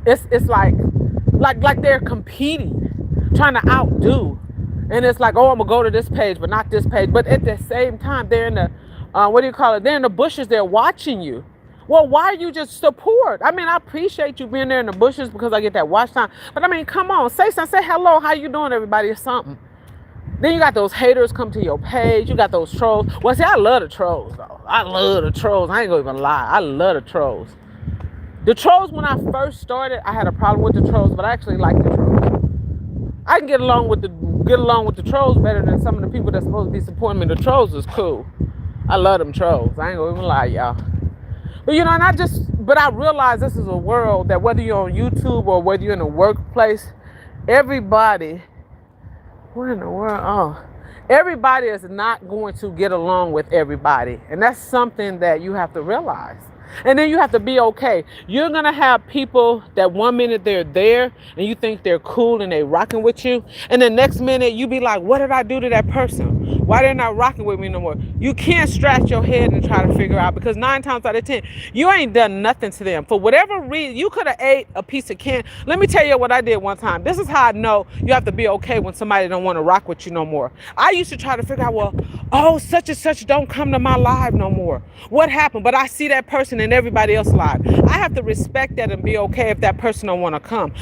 it's like they're competing, trying to outdo. And it's like, oh, I'm gonna go to this page, but not this page. But at the same time, they're in the, they're in the bushes, they're watching you. Well, why you just support? I mean, I appreciate you being there in the bushes because I get that watch time. But I mean, come on, say something, say hello, how you doing, everybody, or something. Then you got those haters come to your page. You got those trolls. Well, see, I love the trolls, though. I love the trolls. I ain't gonna even lie. I love the trolls. The trolls, when I first started, I had a problem with the trolls, but I actually like the trolls. I can get along with the trolls better than some of the people that's supposed to be supporting me. The trolls is cool. I love them trolls. I ain't gonna even lie, y'all. But but I realize this is a world that whether you're on YouTube or whether you're in the workplace, everybody, what in the world? Oh, everybody is not going to get along with everybody. And that's something that you have to realize. And then you have to be okay. You're going to have people that 1 minute they're there and you think they're cool and they rocking with you. And the next minute you be like, what did I do to that person? Why they're not rocking with me no more? You can't scratch your head and try to figure out, because 9 times out of 10, you ain't done nothing to them. For whatever reason, you could have ate a piece of candy. Let me tell you what I did one time. This is how I know you have to be okay when somebody don't want to rock with you no more. I used to try to figure out, well, oh, such and such don't come to my live no more. What happened? But I see that person in everybody else's live. I have to respect that and be okay if that person don't want to come.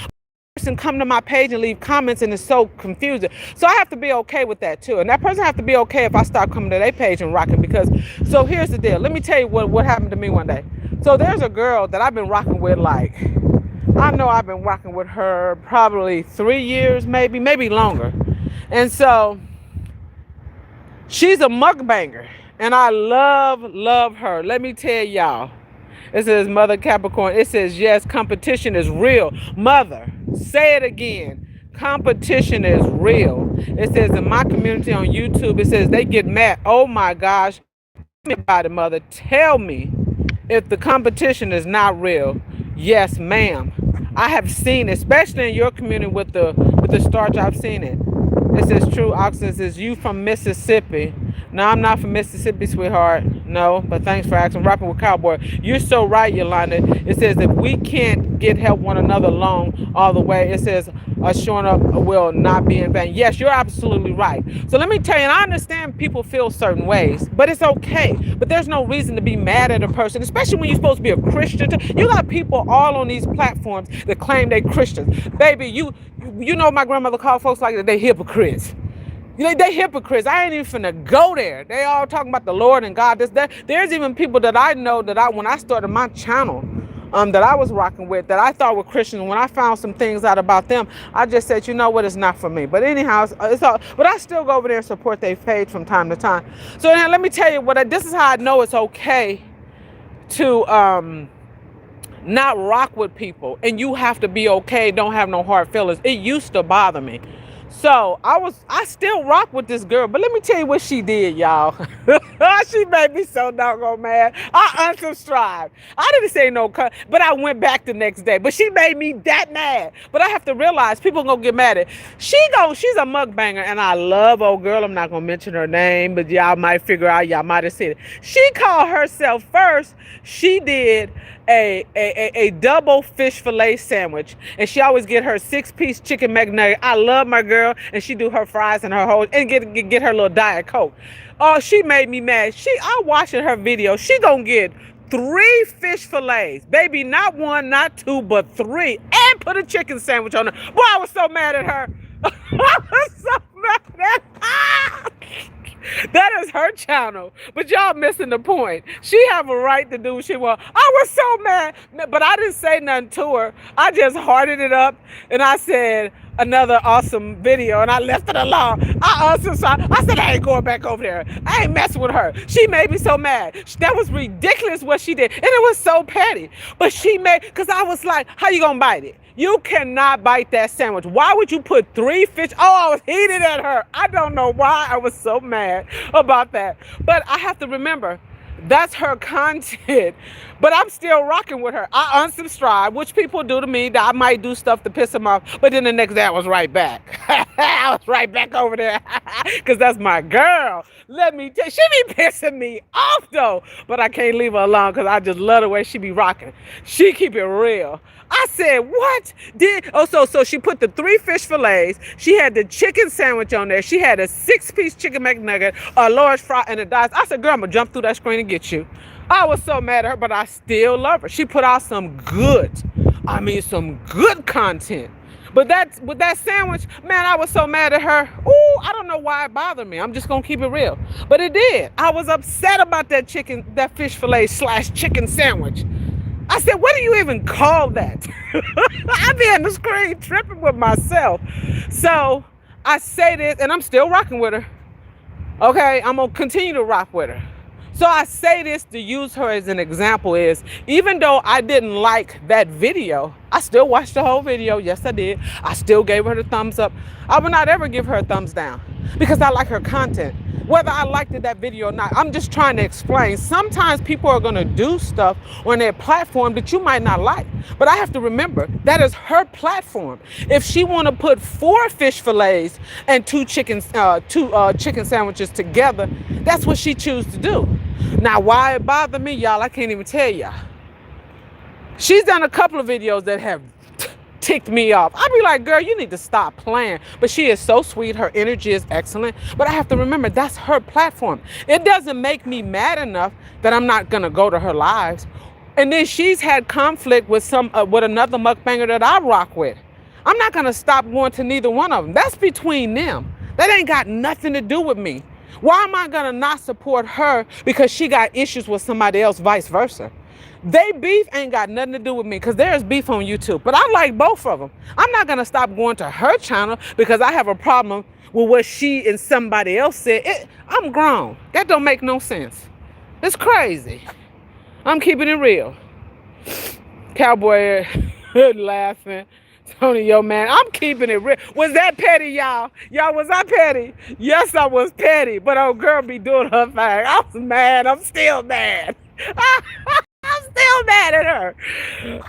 Person come to my page and leave comments and it's so confusing. So I have to be okay with that too. And that person have to be okay if I start coming to their page and rocking, because so here's the deal. Let me tell you what happened to me one day. So there's a girl that I've been rocking with, I know I've been rocking with her probably 3 years, maybe longer. And so she's a mukbanger and I love her. Let me tell y'all. It says Mother Capricorn. It says, yes, competition is real. Mother, say it again. Competition is real. It says in my community on YouTube, it says they get mad. Oh my gosh. Tell me about it, Mother. Tell me if the competition is not real. Yes, ma'am. I have seen, especially in your community with the starch, I've seen it. It says True Oxen says, you from Mississippi. No, I'm not from Mississippi, sweetheart. No, but thanks for asking. Rapping with Cowboy. You're so right, Yolanda. It says if we can't help one another along all the way, it says showing up will not be in vain. Yes, you're absolutely right. So let me tell you, and I understand people feel certain ways, but it's okay. But there's no reason to be mad at a person, especially when you're supposed to be a Christian. You got people all on these platforms that claim they're Christians. Baby, you know my grandmother called folks like that, they hypocrites. They hypocrites. I ain't even finna go there. They all talking about the Lord and God. There's even people that I know that when I started my channel, that I was rocking with, that I thought were Christians. When I found some things out about them, I just said, you know what, it's not for me. But anyhow, it's all. But I still go over there and support their page from time to time. So now let me tell you this is how I know it's okay to not rock with people, and you have to be okay. Don't have no hard feelings. It used to bother me. So I still rock with this girl, but let me tell you what she did, y'all. She made me so doggone mad. I unsubscribed. I didn't say no, but I went back the next day. But she made me that mad. But I have to realize people gonna get mad at. She's a mukbanger, and I love old girl. I'm not gonna mention her name, but y'all might figure out. Y'all might have seen it. She called herself first. She did a double fish fillet sandwich, and she always get her 6-piece chicken McNugget. I love my girl, and she do her fries and her whole, and get her little Diet Coke. Oh, she made me mad. I'm watching her video. She gonna get 3 fish fillets, baby, not 1, not 2, but 3, and put a chicken sandwich on her. Boy, I was so mad at her. I was so mad at her. That is her channel, but y'all missing the point. She have a right to do what she want. I was so mad, but I didn't say nothing to her. I just hearted it up, and I said another awesome video, and I left it alone. I said I ain't going back over there. I ain't messing with her. She made me so mad. That was ridiculous what she did, and it was so petty. But because I was like, how you gonna bite it? You cannot bite that sandwich. Why would you put 3 fish? Oh, I was heated at her. I don't know why I was so mad about that. But I have to remember, that's her content. But I'm still rocking with her. I unsubscribe, which people do to me. That I might do stuff to piss them off. But then the next day I was right back. I was right back over there. Because that's my girl. Let me tell you, she be pissing me off though. But I can't leave her alone because I just love the way she be rocking. She keep it real. I said, what? So she put the 3 fish fillets. She had the chicken sandwich on there. She had a 6-piece chicken McNugget, a large fry, and a dice. I said, girl, I'm going to jump through that screen and get you. I was so mad at her, but I still love her. She put out some good content. But with that sandwich, man, I was so mad at her. Ooh, I don't know why it bothered me. I'm just going to keep it real. But it did. I was upset about that fish fillet / chicken sandwich. I said, what do you even call that? I be on the screen tripping with myself. So I say this, and I'm still rocking with her. Okay, I'm going to continue to rock with her. So I say this to use her as an example is, even though I didn't like that video, I still watched the whole video. Yes, I did. I still gave her the thumbs up. I would not ever give her a thumbs down because I like her content. Whether I liked that video or not, I'm just trying to explain. Sometimes people are going to do stuff on their platform that you might not like. But I have to remember, that is her platform. If she want to put 4 fish fillets and 2 chicken sandwiches together, that's what she chooses to do. Now, why it bothered me, y'all, I can't even tell y'all. She's done a couple of videos that have ticked me off. I'd be like, girl, you need to stop playing. But she is so sweet. Her energy is excellent. But I have to remember, that's her platform. It doesn't make me mad enough that I'm not going to go to her lives. And then she's had conflict with another mukbanger that I rock with. I'm not going to stop going to neither one of them. That's between them. That ain't got nothing to do with me. Why am I going to not support her because she got issues with somebody else, vice versa? They beef ain't got nothing to do with me because there's beef on YouTube. But I like both of them. I'm not going to stop going to her channel because I have a problem with what she and somebody else said. I'm grown. That don't make no sense. It's crazy. I'm keeping it real. Cowboy laughing. Tony, yo, man, I'm keeping it real. Was that petty, y'all? Y'all, was I petty? Yes, I was petty. But old girl be doing her thing. I was mad. I'm still mad. I'm still mad at her.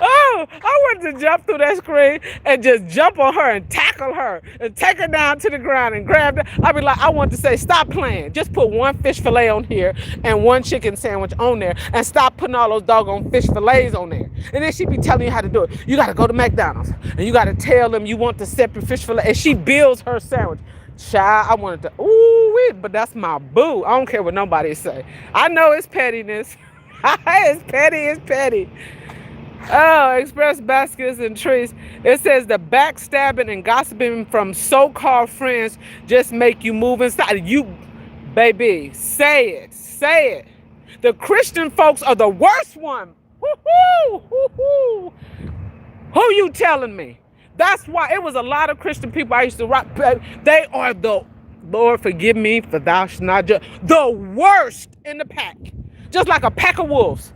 Oh, I wanted to jump through that screen and just jump on her and tackle her and take her down to the ground and grab her. I'd be like, I want to say, stop playing. Just put 1 fish fillet on here and 1 chicken sandwich on there and stop putting all those doggone fish fillets on there. And then she'd be telling you how to do it. You got to go to McDonald's and you got to tell them you want the separate fish fillet. And she builds her sandwich. Child, I wanted to, but that's my boo. I don't care what nobody say. I know it's pettiness. It's petty. Oh, express baskets and trees. It says the backstabbing and gossiping from so-called friends just make you move inside. You, baby, say it. The Christian folks are the worst one. Woo-hoo. Who you telling me? That's why it was a lot of Christian people I used to rock. They are the, Lord forgive me for thou shalt not judge, the worst in the pack. Just like a pack of wolves.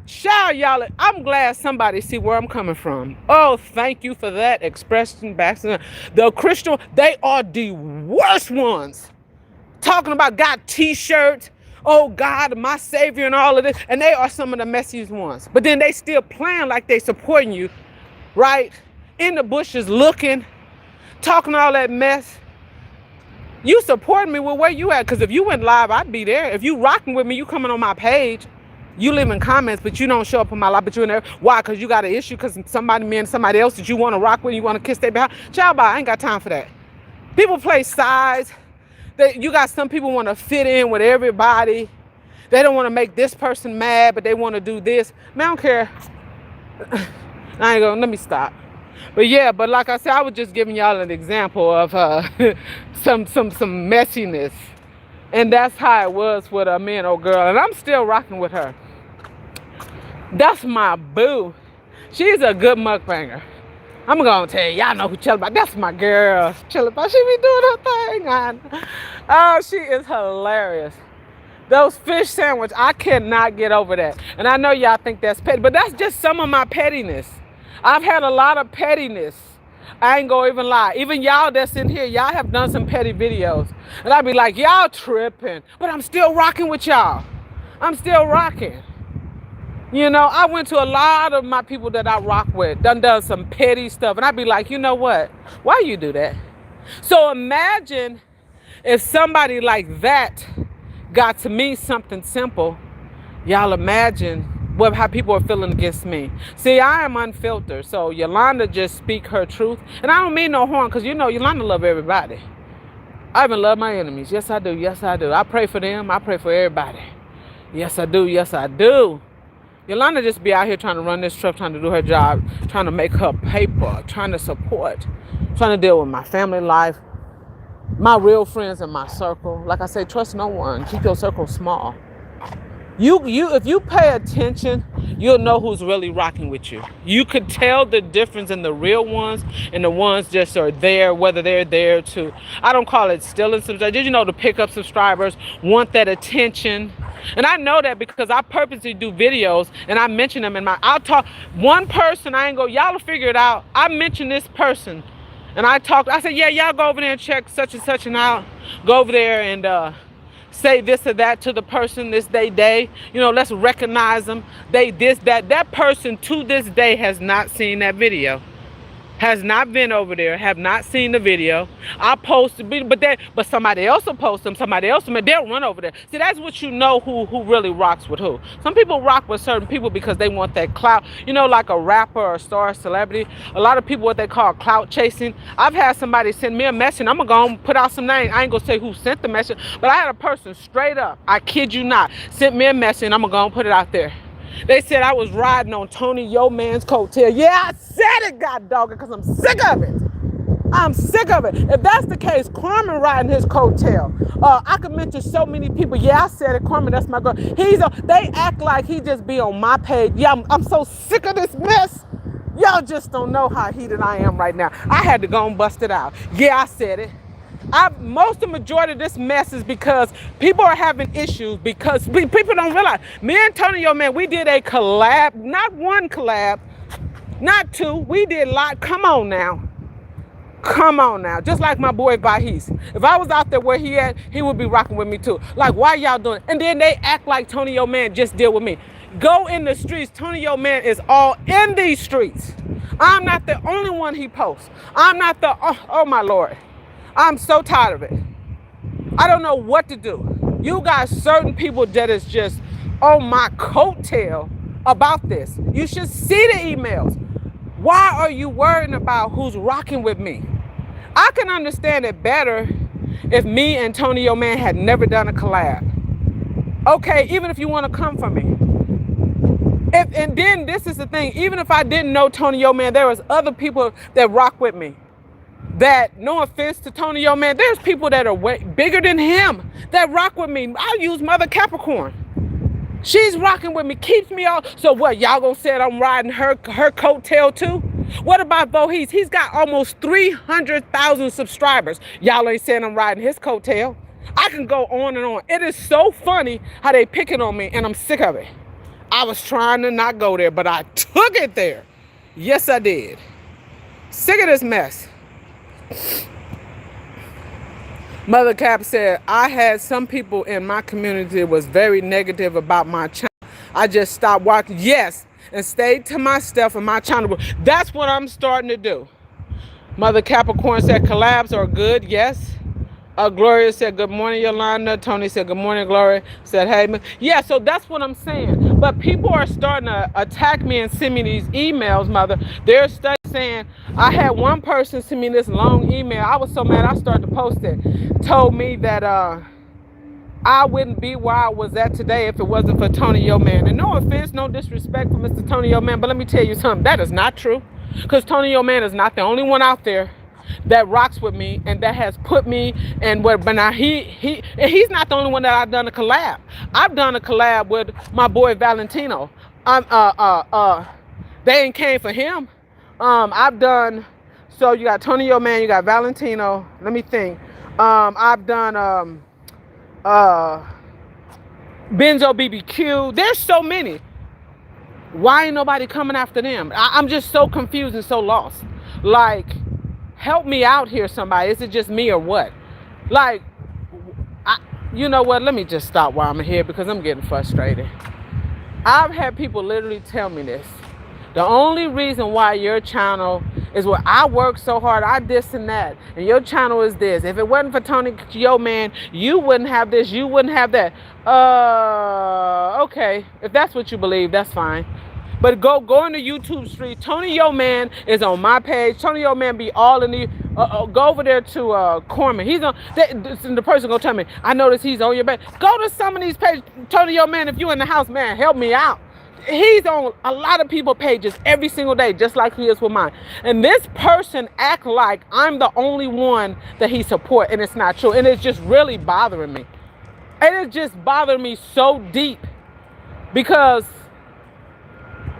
Child, y'all, I'm glad somebody see where I'm coming from. Oh, thank you for that expression. The Christian, they are the worst ones. Talking about got t-shirts, oh God, my Savior and all of this. And they are some of the messiest ones. But then they still playing like they supporting you, right? In the bushes looking, talking all that mess. You support me with where you at, because if you went live, I'd be there. If you rocking with me, you coming on my page, you leaving comments, but you don't show up on my live, but you in there. Why? Because you got an issue, because somebody else that you want to rock with, you want to kiss their behind. Child, bye, I ain't got time for that. People play sides. You got some people want to fit in with everybody. They don't want to make this person mad, but they want to do this. Man, I don't care. I ain't gonna, let me stop. But yeah, but like I said, I was just giving y'all an example of some messiness. And that's how it was with me and old girl. And I'm still rocking with her. That's my boo. She's a good mukbanger. I'm going to tell you, y'all know who Chilla about. That's my girl. Chilla about. She be doing her thing. Oh, she is hilarious. Those fish sandwich, I cannot get over that. And I know y'all think that's petty, but that's just some of my pettiness. I've had a lot of pettiness. I ain't gonna even lie. Even y'all that's in here, y'all have done some petty videos. And I'd be like, y'all tripping. But I'm still rocking with y'all. I'm still rocking. You know, I went to a lot of my people that I rock with, done some petty stuff. And I'd be like, you know what? Why you do that? So imagine if somebody like that got to me something simple. Y'all imagine how people are feeling against me. See, I am unfiltered. So Yolanda just speak her truth. And I don't mean no harm, because you know Yolanda love everybody. I even love my enemies. Yes, I do. Yes, I do. I pray for them. I pray for everybody. Yes, I do. Yes, I do. Yolanda just be out here trying to run this truck, trying to do her job, trying to make her paper, trying to support, trying to deal with my family life, my real friends in my circle. Like I say, trust no one. Keep your circle small. If you pay attention, you'll know who's really rocking with you. You could tell the difference in the real ones and the ones just are there, whether they're there to, I don't call it stealing subscribers. Did you know to pick up subscribers, want that attention? And I know that because I purposely do videos and I mention them I'll talk, one person, y'all will figure it out. I mention this person and I said, yeah, y'all go over there and check such and such, and I'll go over there and, say this or that to the person, this day, you know, let's recognize them. That person to this day has not seen that video, has not been over there, have not seen the video. I posted, but somebody else will post them, they'll run over there. See, that's what you know who really rocks with who. Some people rock with certain people because they want that clout, you know, like a rapper or a star, a celebrity. A lot of people, what they call clout chasing. I've had somebody send me a message, I'm gonna put out some names. I ain't gonna say who sent the message, but I had a person straight up, I kid you not, sent me a message, and I'm gonna put it out there. They said I was riding on Tony Yo Man's coattail. Yeah, I said it, god dog it, because I'm sick of it. I'm sick of it. If that's the case, Carmen riding his coattail. I could mention so many people. Yeah, I said it, Carmen, that's my girl. They act like he just be on my page. Yeah, I'm so sick of this mess. Y'all just don't know how heated I am right now. I had to go and bust it out. Yeah, I said it. The majority of this mess is because people are having issues because people don't realize. Me and Tony Yo Man, we did a collab, not one collab, not two. We did a lot. Come on now. Just like my boy Vahis. If I was out there where he at, he would be rocking with me too. Like, why y'all doing it? And then they act like Tony Yo Man just deal with me. Go in the streets. Tony Yo Man is all in these streets. I'm not the only one he posts. I'm not oh my Lord. I'm so tired of it. I don't know what to do. You got certain people that is just on my coattail about this. You should see the emails. Why are you worrying about who's rocking with me? I can understand it better if me and Tony Yo Man had never done a collab. Okay, even if you want to come for me. And then this is the thing, even if I didn't know Tony Yo Man, there was other people that rock with me. That, no offense to Tony Yo Man, there's people that are way bigger than him that rock with me. I'll use Mother Capricorn. She's rocking with me, keeps me all. So what, y'all gonna say I'm riding her coattail too? What about Vahis? He's got almost 300,000 subscribers. Y'all ain't saying I'm riding his coattail. I can go on and on. It is so funny how they picking on me, and I'm sick of it. I was trying to not go there, but I took it there. Yes, I did. Sick of this mess. Mother Cap said, I had some people in my community that was very negative about my channel. I just stopped watching. Yes, and stayed to my stuff and my channel. That's what I'm starting to do. Mother Capricorn said collabs are good. Yes. Gloria said, good morning, Yolanda. Tony said, good morning, Gloria. Said, hey. Yeah, so that's what I'm saying. But people are starting to attack me and send me these emails, Mother. They're saying, I had one person send me this long email. I was so mad I started to post it. Told me that I wouldn't be where I was at today if it wasn't for Tony Yo Man. And no offense, no disrespect for Mr. Tony Yo Man, but let me tell you something. That is not true. Because Tony Yo Man is not the only one out there that rocks with me and that has put me and where. But now he's not the only one that I've done a collab. I've done a collab with my boy Valentino. They ain't came for him. I've done, so you got Tony Yo Man, you got Valentino. Let me think. I've done Benzo BBQ. There's so many. Why ain't nobody coming after them? I'm just so confused and so lost. Like, help me out here, somebody. Is it just me or what? Like, I, you know what? Let me just stop while I'm here because I'm getting frustrated. I've had people literally tell me this. The only reason why your channel is what I work so hard, I this and that, and your channel is this. If it wasn't for Tony Yo Man, you wouldn't have this, you wouldn't have that. Okay. If that's what you believe, that's fine. But go into YouTube street. Tony Yo Man is on my page. Tony Yo Man be all in the. Go over there to Corman. He's on. The person gonna tell me. I noticed he's on your page. Go to some of these pages. Tony Yo Man, if you in the house, man, help me out. He's on a lot of people's pages every single day, just like he is with mine. And this person act like I'm the only one that he support, and it's not true. And it's just really bothering me. And it's just bothering me so deep because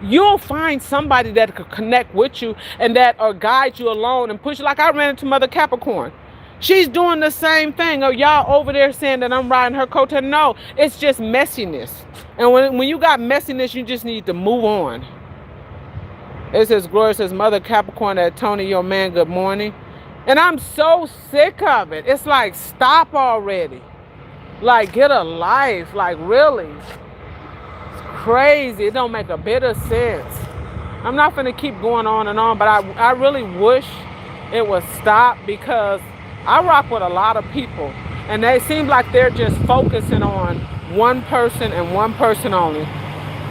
you'll find somebody that could connect with you and that or guide you along and push you. Like I ran into Mother Capricorn. She's doing the same thing. Oh, y'all over there saying that I'm riding her coattail. No, it's just messiness. And when you got messiness, you just need to move on. It says, Gloria says, Mother Capricorn at Tony Yo Man, good morning. And I'm so sick of it. It's like, stop already. Like, get a life. Like, really. Crazy. It don't make a bit of sense. I'm not going to keep going on and on, but I really wish it would stop because I rock with a lot of people and they seem like they're just focusing on one person and one person only.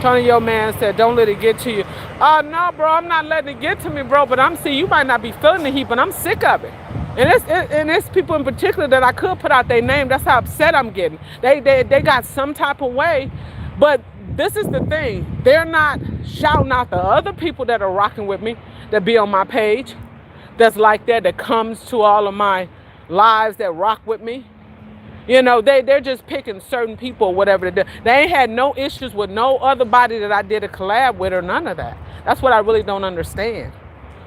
Tony Yo Man said, don't let it get to you. No, bro, I'm not letting it get to me, bro, but I'm seeing you might not be feeling the heat, but I'm sick of it. And it's people in particular that I could put out their name. That's how upset I'm getting. They got some type of way, but this is the thing. They're not shouting out the other people that are rocking with me, that be on my page, that's like that comes to all of my lives, that rock with me. You know, they're just picking certain people or whatever they do. They ain't had no issues with no other body that I did a collab with or none of that. That's what I really don't understand.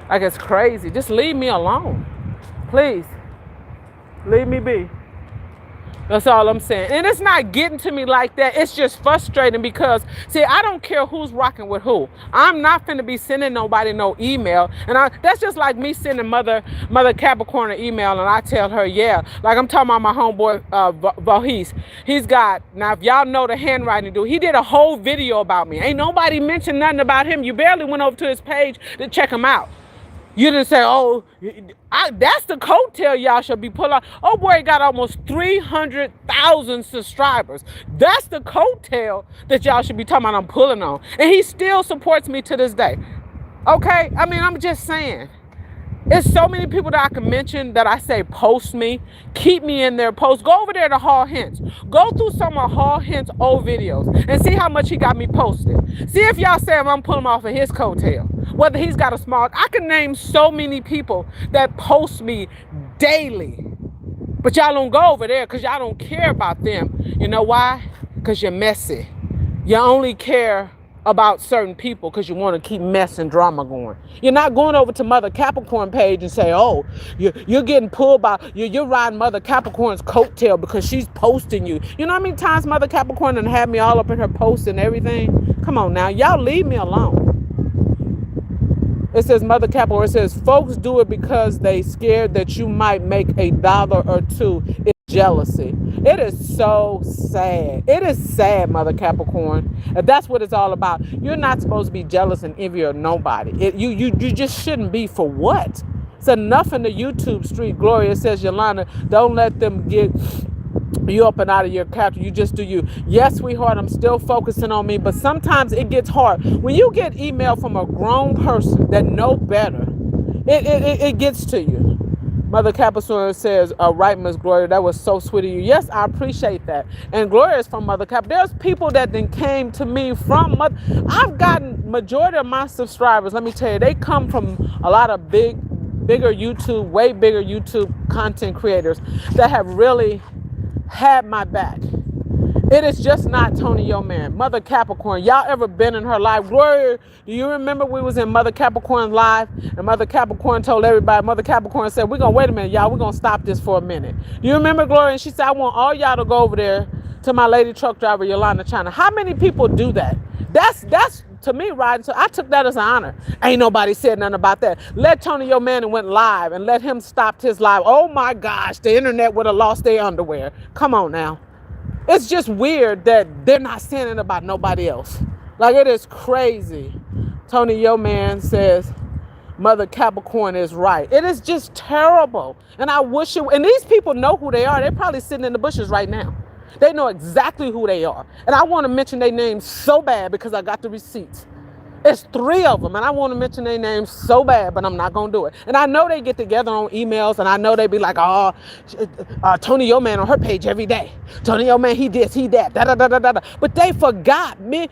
Like, it's crazy. Just leave me alone. Please. Leave me be. That's all I'm saying. And it's not getting to me like that. It's just frustrating because, see, I don't care who's rocking with who. I'm not finna be sending nobody no email. And that's just like me sending Mother Capricorn an email and I tell her, yeah. Like I'm talking about my homeboy, Vahis. He's got, now if y'all know the handwriting dude, he did a whole video about me. Ain't nobody mentioned nothing about him. You barely went over to his page to check him out. You didn't say, oh, that's the coattail y'all should be pulling out. Oh, boy, got almost 300,000 subscribers. That's the coattail that y'all should be talking about I'm pulling on. And he still supports me to this day. Okay? I mean, I'm just saying. There's so many people that I can mention that I say post me, keep me in their posts. Go over there to Hall Hints. Go through some of Hall Hints' old videos and see how much he got me posted. See if y'all say I'm pulling him off of his coattail. Whether he's got a small, I can name so many people that post me daily. But y'all don't go over there because y'all don't care about them. You know why? Because you're messy. You only care about certain people because you want to keep mess and drama going. You're not going over to Mother Capricorn page and say, oh, you're getting pulled by, you're riding Mother Capricorn's coattail because she's posting you. You know how many times Mother Capricorn done had me all up in her posts and everything? Come on now, y'all leave me alone. It says Mother Capricorn, it says folks do it because they scared that you might make $1 or $2. It's jealousy. It is so sad. It is sad, Mother Capricorn. If that's what it's all about. You're not supposed to be jealous and envy of nobody. You just shouldn't be. For what? It's enough in the YouTube street. Gloria says, Yolanda, don't let them get you up and out of your character. You just do you. Yes, sweetheart, I'm still focusing on me, but sometimes it gets hard. When you get email from a grown person that know better, it gets to you. Mother Capricorn says, right, Miss Gloria, that was so sweet of you. Yes, I appreciate that. And Gloria is from Mother Cap. There's people that then came to me from Mother. I've gotten majority of my subscribers, let me tell you, they come from a lot of bigger YouTube, way bigger YouTube content creators that have really had my back. It is just not Tony Yo Man. Mother Capricorn, y'all ever been in her live? Gloria, do you remember we was in Mother Capricorn's live and Mother Capricorn told everybody, Mother Capricorn said, we're going to wait a minute, y'all. We're going to stop this for a minute. Do you remember, Gloria? And she said, I want all y'all to go over there to my lady truck driver, Yolanda China. How many people do that? That's to me, riding. So I took that as an honor. Ain't nobody said nothing about that. Let Tony Yo Man and went live and let him stop his live. Oh my gosh, the internet would have lost their underwear. Come on now. It's just weird that they're not saying it about nobody else. Like, it is crazy. Tony Yo Man says, Mother Capricorn is right. It is just terrible. And I wish it, and these people know who they are. They're probably sitting in the bushes right now. They know exactly who they are. And I want to mention their names so bad because I got the receipts. It's 3 of them, and I want to mention their names so bad, but I'm not going to do it. And I know they get together on emails, and I know they be like, oh, Tony Yo Man on her page every day. Tony Yo Man, he this, he that, da-da-da-da-da. But they forgot, me.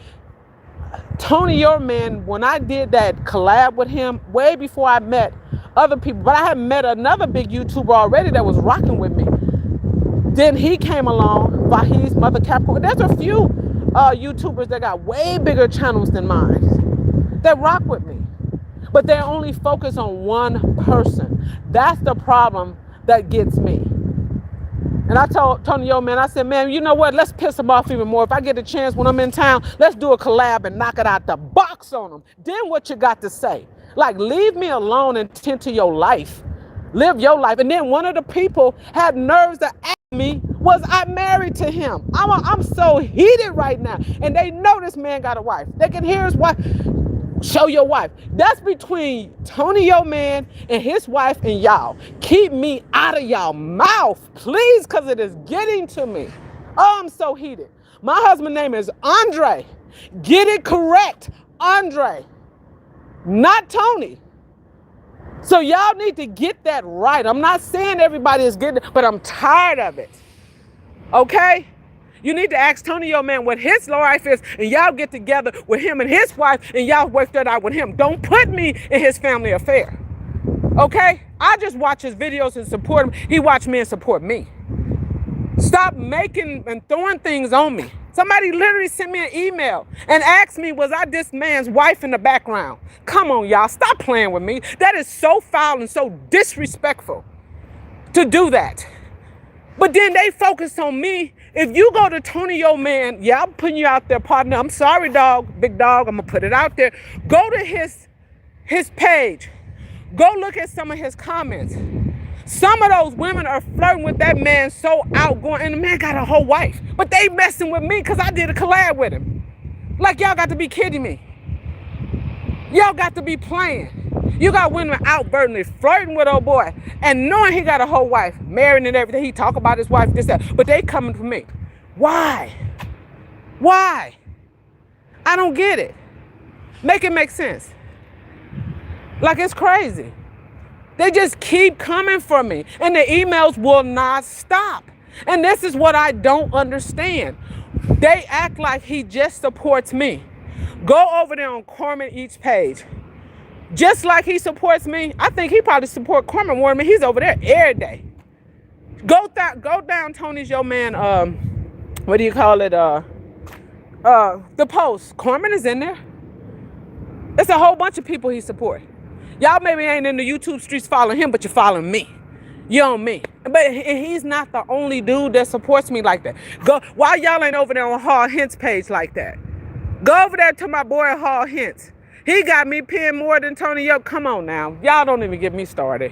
Tony Yo Man, when I did that collab with him, way before I met other people, but I had met another big YouTuber already that was rocking with me. Then he came along, Vahid's Mother Capricorn. There's a few YouTubers that got way bigger channels than mine that rock with me, but they're only focused on one person. That's the problem that gets me. And I told Tony Yo Man, I said, man, you know what? Let's piss him off even more. If I get a chance when I'm in town, let's do a collab and knock it out the box on him. Then what you got to say? Like, leave me alone and tend to your life. Live your life. And then one of the people had nerves to ask me, was I married to him? I'm so heated right now. And they know this man got a wife. They can hear his wife. Show your wife. That's between Tony Yo Man and his wife and y'all. Keep me out of y'all mouth, please, because it is getting to me. Oh, I'm so heated. My husband's name is Andre. Get it correct. Andre. Not Tony. So y'all need to get that right. I'm not saying everybody is getting it, but I'm tired of it. Okay? You need to ask Tony Yo Man what his life is, and y'all get together with him and his wife, and y'all work that out with him. Don't put me in his family affair. Okay? I just watch his videos and support him. He watch me and support me. Stop making and throwing things on me. Somebody literally sent me an email and asked me, was I this man's wife in the background? Come on, y'all. Stop playing with me. That is so foul and so disrespectful to do that. But then they focus on me. If you go to Tony Yo Man, yeah, I'm putting you out there, partner. I'm sorry, dog, big dog. I'm going to put it out there. Go to his page. Go look at some of his comments. Some of those women are flirting with that man so outgoing. And the man got a whole wife. But they messing with me because I did a collab with him. Like, y'all got to be kidding me. Y'all got to be playing. You got women outwardly flirting with old boy and knowing he got a whole wife, married and everything. He talk about his wife, this, that. But they coming for me. Why? Why? I don't get it. Make it make sense. Like, it's crazy. They just keep coming for me. And the emails will not stop. And this is what I don't understand. They act like he just supports me. Go over there on Corman each page. Just like he supports me, I think he probably support Corman more than me. He's over there every day. Go down Tony's Yo Man, what do you call it? The post. Corman is in there. It's a whole bunch of people he support. Y'all maybe ain't in the YouTube streets following him, but you're following me. You're on me. But he's not the only dude that supports me like that. Why y'all ain't over there on Hall Hint's page like that? Go over there to my boy Hall Hintz. He got me paying more than Tony Yo. Come on now. Y'all don't even get me started.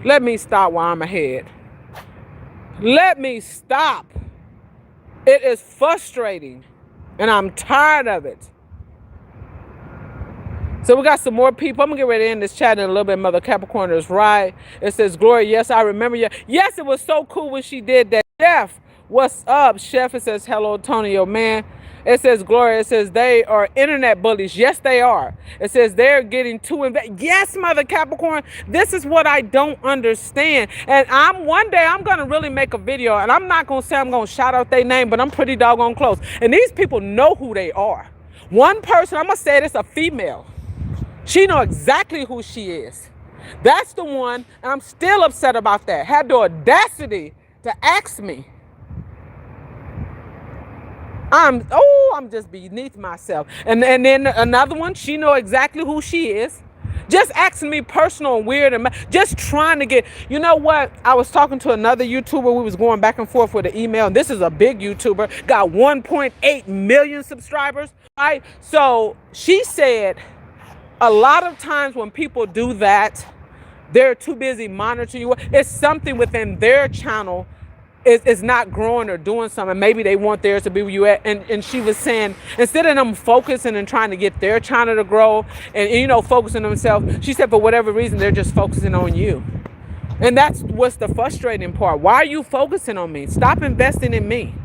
Let me stop while I'm ahead. Let me stop. It is frustrating. And I'm tired of it. So we got some more people. I'm going to get ready to end this chat in a little bit. Mother Capricorn is right. It says, Gloria, yes, I remember you. Yes, it was so cool when she did that. Chef, what's up, Chef? It says, hello, Tony Yo Man. It says, Gloria, it says, they are internet bullies. Yes, they are. It says, they're getting too invested. Yes, Mother Capricorn, this is what I don't understand. And one day I'm going to really make a video, and I'm not going to say I'm going to shout out their name, but I'm pretty doggone close. And these people know who they are. One person, I'm going to say this, a female. She know exactly who she is. That's the one, and I'm still upset about that. Had the audacity to ask me. I'm just beneath myself. And then another one, she know exactly who she is. Just asking me personal and weird and just trying to get, you know what? I was talking to another YouTuber. We was going back and forth with an email. And this is a big YouTuber, got 1.8 million subscribers. Right? So she said a lot of times when people do that, they're too busy monitoring you. It's something within their channel is not growing or doing something. Maybe they want theirs to be where you at. And she was saying, instead of them focusing and trying to get their channel to grow and focusing on themselves, she said for whatever reason, they're just focusing on you. And that's what's the frustrating part. Why are you focusing on me? Stop investing in me.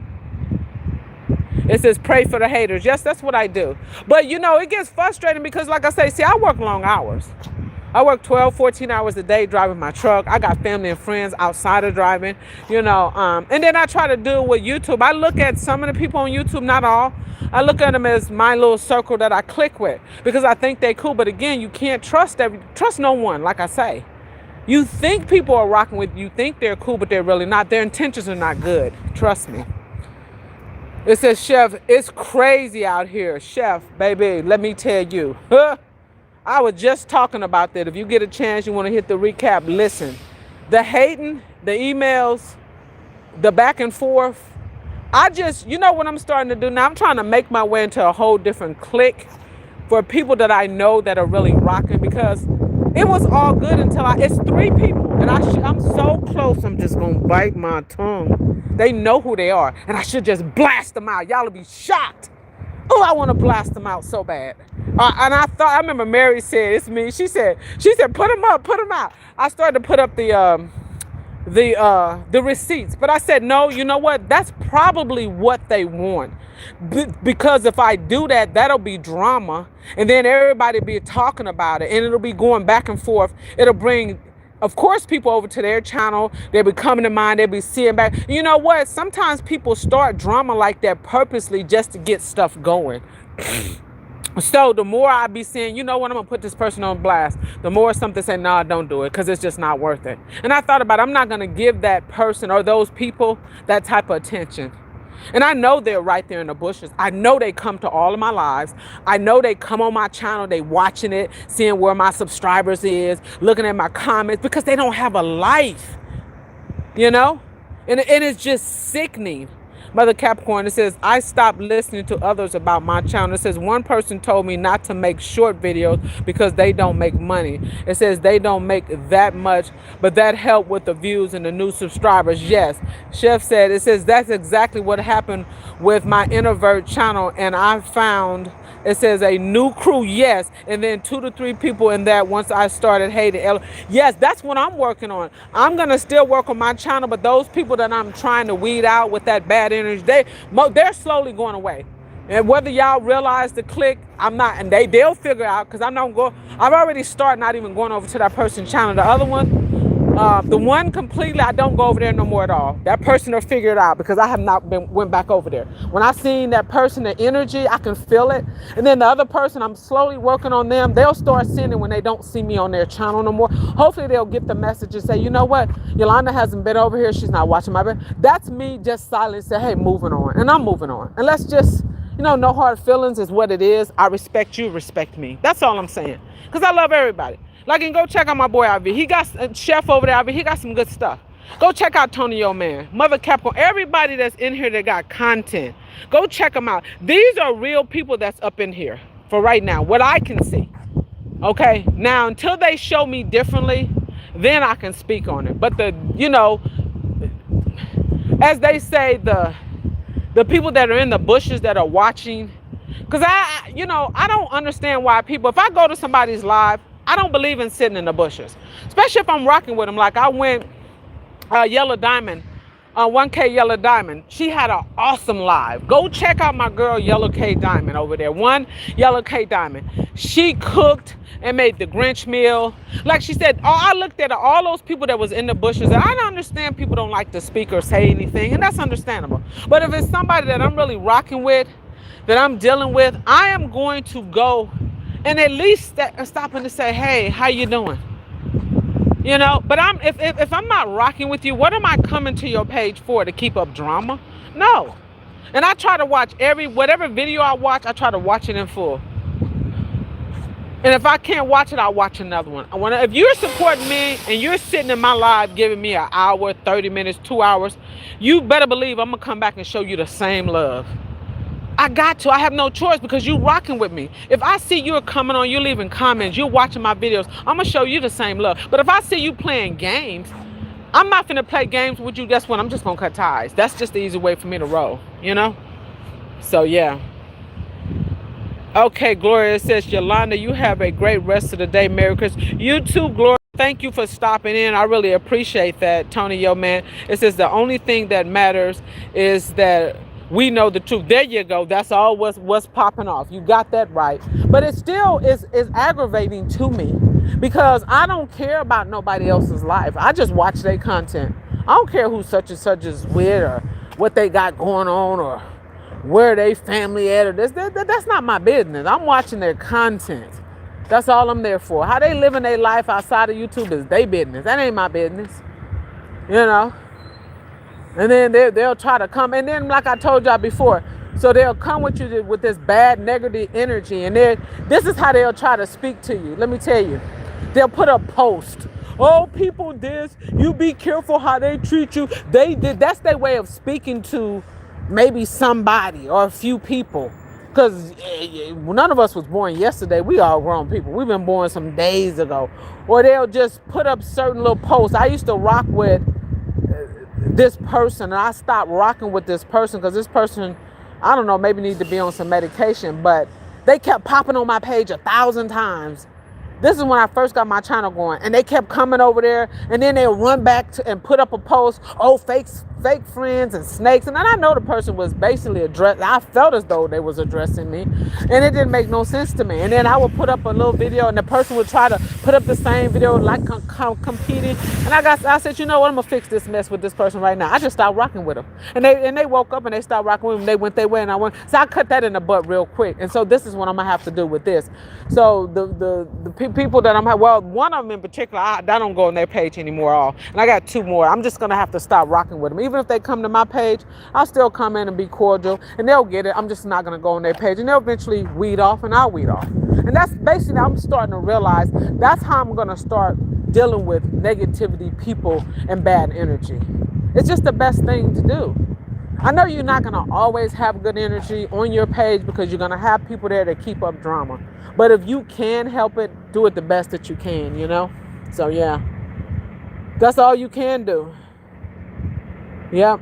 It says pray for the haters. Yes, that's what I do. But it gets frustrating because like I say, see, I work long hours. I work 12, 14 hours a day driving my truck. I got family and friends outside of driving, and then I try to do it with YouTube. I look at some of the people on YouTube, not all. I look at them as my little circle that I click with because I think they're cool. But again, you can't trust no one, like I say. You think people are rocking with you, think they're cool, but they're really not. Their intentions are not good. Trust me. It says, Chef, it's crazy out here. Chef, baby, let me tell you. I was just talking about that. If you get a chance, you want to hit the recap, listen. The hating, the emails, the back and forth. What I'm starting to do now? I'm trying to make my way into a whole different clique for people that I know that are really rocking because it was all good until it's 3 people. And I'm so close, I'm just going to bite my tongue. They know who they are. And I should just blast them out. Y'all will be shocked. Oh, I want to blast them out so bad. And I remember Mary said, it's me. She said, put them up, put them out. I started to put up the receipts. But I said, no, you know what? That's probably what they want. Because if I do that, that'll be drama. And then everybody be talking about it. And it'll be going back and forth. It'll bring, of course, people over to their channel. They'll be coming to mine. They'll be seeing back. You know what? Sometimes people start drama like that purposely just to get stuff going. So the more I be saying, you know what, I'm going to put this person on blast, the more something say, nah, don't do it because it's just not worth it. And I thought about it, I'm not going to give that person or those people that type of attention. And I know they're right there in the bushes. I know they come to all of my lives. I know they come on my channel, they watching it, seeing where my subscribers is, looking at my comments because they don't have a life, And it's just sickening. Mother Capricorn, it says, I stopped listening to others about my channel. It says, one person told me not to make short videos because they don't make money. It says they don't make that much, but that helped with the views and the new subscribers. Yes. Chef said, it says, that's exactly what happened with my introvert channel. And I found, it says, a new crew. Yes. And then 2 to 3 people in that once I started hating. Yes, that's what I'm working on. I'm going to still work on my channel, but those people that I'm trying to weed out with that bad energy, they're slowly going away. And whether y'all realize the click, I'm not, and they'll figure out because I've already started not even going over to that person's channel. The other one, the one completely, I don't go over there no more at all. That person will figure it out because I have not went back over there. When I seen that person, the energy, I can feel it. And then the other person, I'm slowly working on them. They'll start seeing it when they don't see me on their channel no more. Hopefully they'll get the message and say, you know what? Yolanda hasn't been over here. She's not watching my video. That's me just silently say, hey, moving on. And I'm moving on. And let's just, no hard feelings is what it is. I respect you, respect me. That's all I'm saying. Because I love everybody. Like, and go check out my boy Ivy. He got a chef over there, Ivy. He got some good stuff. Go check out Tony Yo Man, Mother Capricorn. Everybody that's in here that got content, go check them out. These are real people that's up in here for right now, what I can see. Okay, now until they show me differently, then I can speak on it. But as they say, the people that are in the bushes that are watching, because I don't understand why people, if I go to somebody's live, I don't believe in sitting in the bushes, especially if I'm rocking with them. Like I went Yellow Diamond, 1K Yellow Diamond. She had an awesome live. Go check out my girl Yellow K Diamond over there. One Yellow K Diamond. She cooked and made the Grinch meal. Like she said, I looked at all those people that was in the bushes, and I don't understand people don't like to speak or say anything, and that's understandable. But if it's somebody that I'm really rocking with, that I'm dealing with, I am going to go and at least stopping to say, hey, how you doing? But if I'm not rocking with you, what am I coming to your page for? To keep up drama? No. And I try to watch whatever video I watch, I try to watch it in full. And if I can't watch it, I'll watch another one. If you're supporting me and you're sitting in my live giving me an hour, 30 minutes, 2 hours, you better believe I'm going to come back and show you the same love. I got to. I have no choice because you rocking with me. If I see you're coming on, you're leaving comments, you're watching my videos, I'm gonna show you the same love. But if I see you playing games, I'm not finna play games with you. Guess what? I'm just gonna cut ties. That's just the easy way for me to roll, you know? So yeah. Okay, Gloria says, Yolanda, you have a great rest of the day. Merry Christmas. You too, Gloria. Thank you for stopping in. I really appreciate that, Tony, yo, man. It says the only thing that matters is that we know the truth. There you go. That's all what's popping off. You got that right. But it still is aggravating to me because I don't care about nobody else's life. I just watch their content. I don't care who such and such is with or what they got going on or where they family at or this. That's not my business. I'm watching their content. That's all I'm there for. How they living their life outside of YouTube is their business. That ain't my business. You know? And then they'll try to come. And then, like I told y'all before, so they'll come with you with this bad negative energy. And then this is how they'll try to speak to you. Let me tell you. They'll put a post. Oh, people this. You be careful how they treat you. They did. That's their way of speaking to maybe somebody or a few people. Because none of us was born yesterday. We all grown people. We've been born some days ago. Or they'll just put up certain little posts. I used to rock with this person, and I stopped rocking with this person because this person, I don't know, maybe need to be on some medication, but they kept popping on my page 1,000 times. This is when I first got my channel going, and they kept coming over there, and then they'll run back and put up a post, oh, fake friends and snakes. And then I know the person was basically I felt as though they was addressing me, and it didn't make no sense to me. And then I would put up a little video, and the person would try to put up the same video, like competing. And I said, you know what, I'm gonna fix this mess with this person right now. I just stopped rocking with them, and they woke up and they stopped rocking with them. They went their way, and I went. So I cut that in the butt real quick. And so this is what I'm gonna have to do with this. So the people that one of them in particular, I don't go on their page anymore. And I got 2 more. I'm just gonna have to stop rocking with them. Even if they come to my page, I'll still come in and be cordial, and they'll get it. I'm just not gonna go on their page, and they'll eventually weed off, and I'll weed off. And that's basically, I'm starting to realize that's how I'm gonna start dealing with negativity, people, and bad energy. It's just the best thing to do. I know you're not gonna always have good energy on your page because you're gonna have people there that keep up drama. But if you can help it, do it the best that you can, you know? So yeah, that's all you can do. Yep.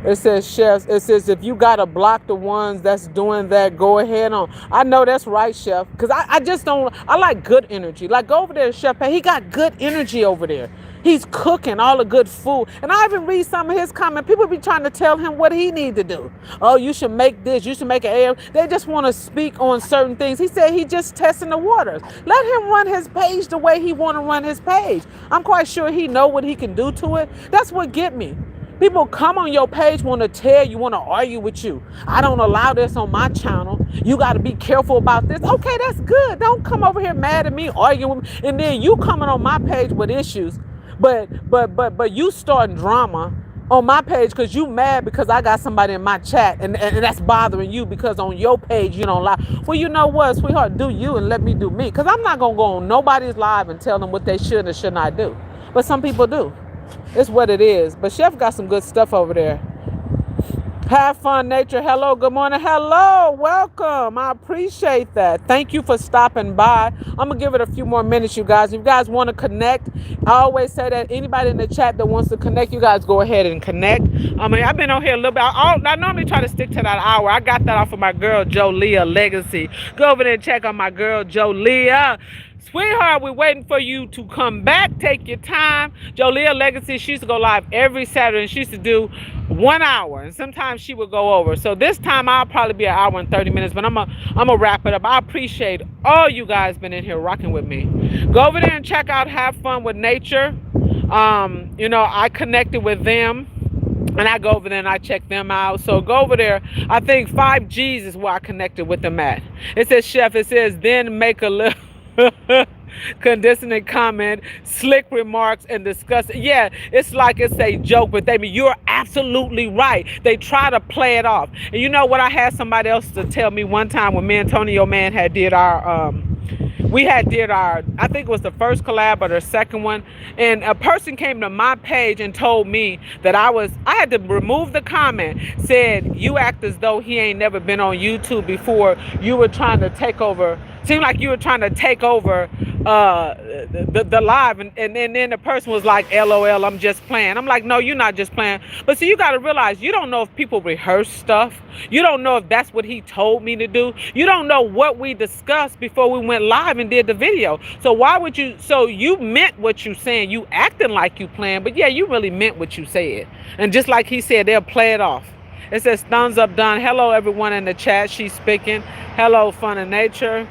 It says, Chef, it says, if you got to block the ones that's doing that, go ahead on. I know that's right, Chef, because I just don't, I like good energy. Like, go over there, Chef, he got good energy over there. He's cooking all the good food. And I even read some of his comments. People be trying to tell him what he need to do. Oh, you should make this. You should make an air. They just want to speak on certain things. He said he just testing the waters. Let him run his page the way he want to run his page. I'm quite sure he know what he can do to it. That's what get me. People come on your page, want to tell you, want to argue with you. I don't allow this on my channel. You got to be careful about this. Okay, that's good. Don't come over here mad at me, arguing with me. And then you coming on my page with issues. But you starting drama on my page because you mad because I got somebody in my chat and that's bothering you because on your page you don't lie. Well, you know what, sweetheart, do you and let me do me. Because I'm not going to go on nobody's live and tell them what they should and should not do. But some people do. It's what it is. But Chef got some good stuff over there. Have fun, nature. Hello, good morning. Hello, welcome. I appreciate that. Thank you for stopping by. I'm going to give it a few more minutes, you guys. If you guys want to connect, I always say that anybody in the chat that wants to connect, you guys go ahead and connect. I mean, I've been on here a little bit. I normally try to stick to that hour. I got that off of my girl, Jolia Legacy. Go over there and check on my girl, Jolia. Sweetheart, we're waiting for you to come back. Take your time. Jolia Legacy, she used to go live every Saturday, and she used to do 1 hour, and sometimes she would go over. So this time I'll probably be 1 hour and 30 minutes, but I'm gonna wrap it up. I appreciate all you guys been in here rocking with me. Go over there and check out Have Fun with Nature. You know, I connected with them, and I go over there and I check them out. So go over there. I think 5Gs is where I connected with them at. It says, Chef, it says, then make a little condescending comment, slick remarks, and discuss. Yeah, it's like it's a joke, but you're absolutely right. They try to play it off. And you know what? I had somebody else to tell me one time when me and Tony, your man, had did our We had did our, I think it was the first collab or the second one, and a person came to my page and told me that I had to remove the comment, said you act as though he ain't never been on YouTube before. You were trying to take over, seemed like you were trying to take over the live, and then the person was like, LOL, I'm just playing. I'm like, no, you're not just playing. But see, you got to realize, you don't know if people rehearse stuff. You don't know if that's what he told me to do. You don't know what we discussed before we went live and did the video. So why would you? So you meant what you saying. You acting like you playing, but yeah, you really meant what you said. And just like he said, they'll play it off. It says thumbs up done. Hello everyone in the chat. She's speaking. Hello Fun of Nature.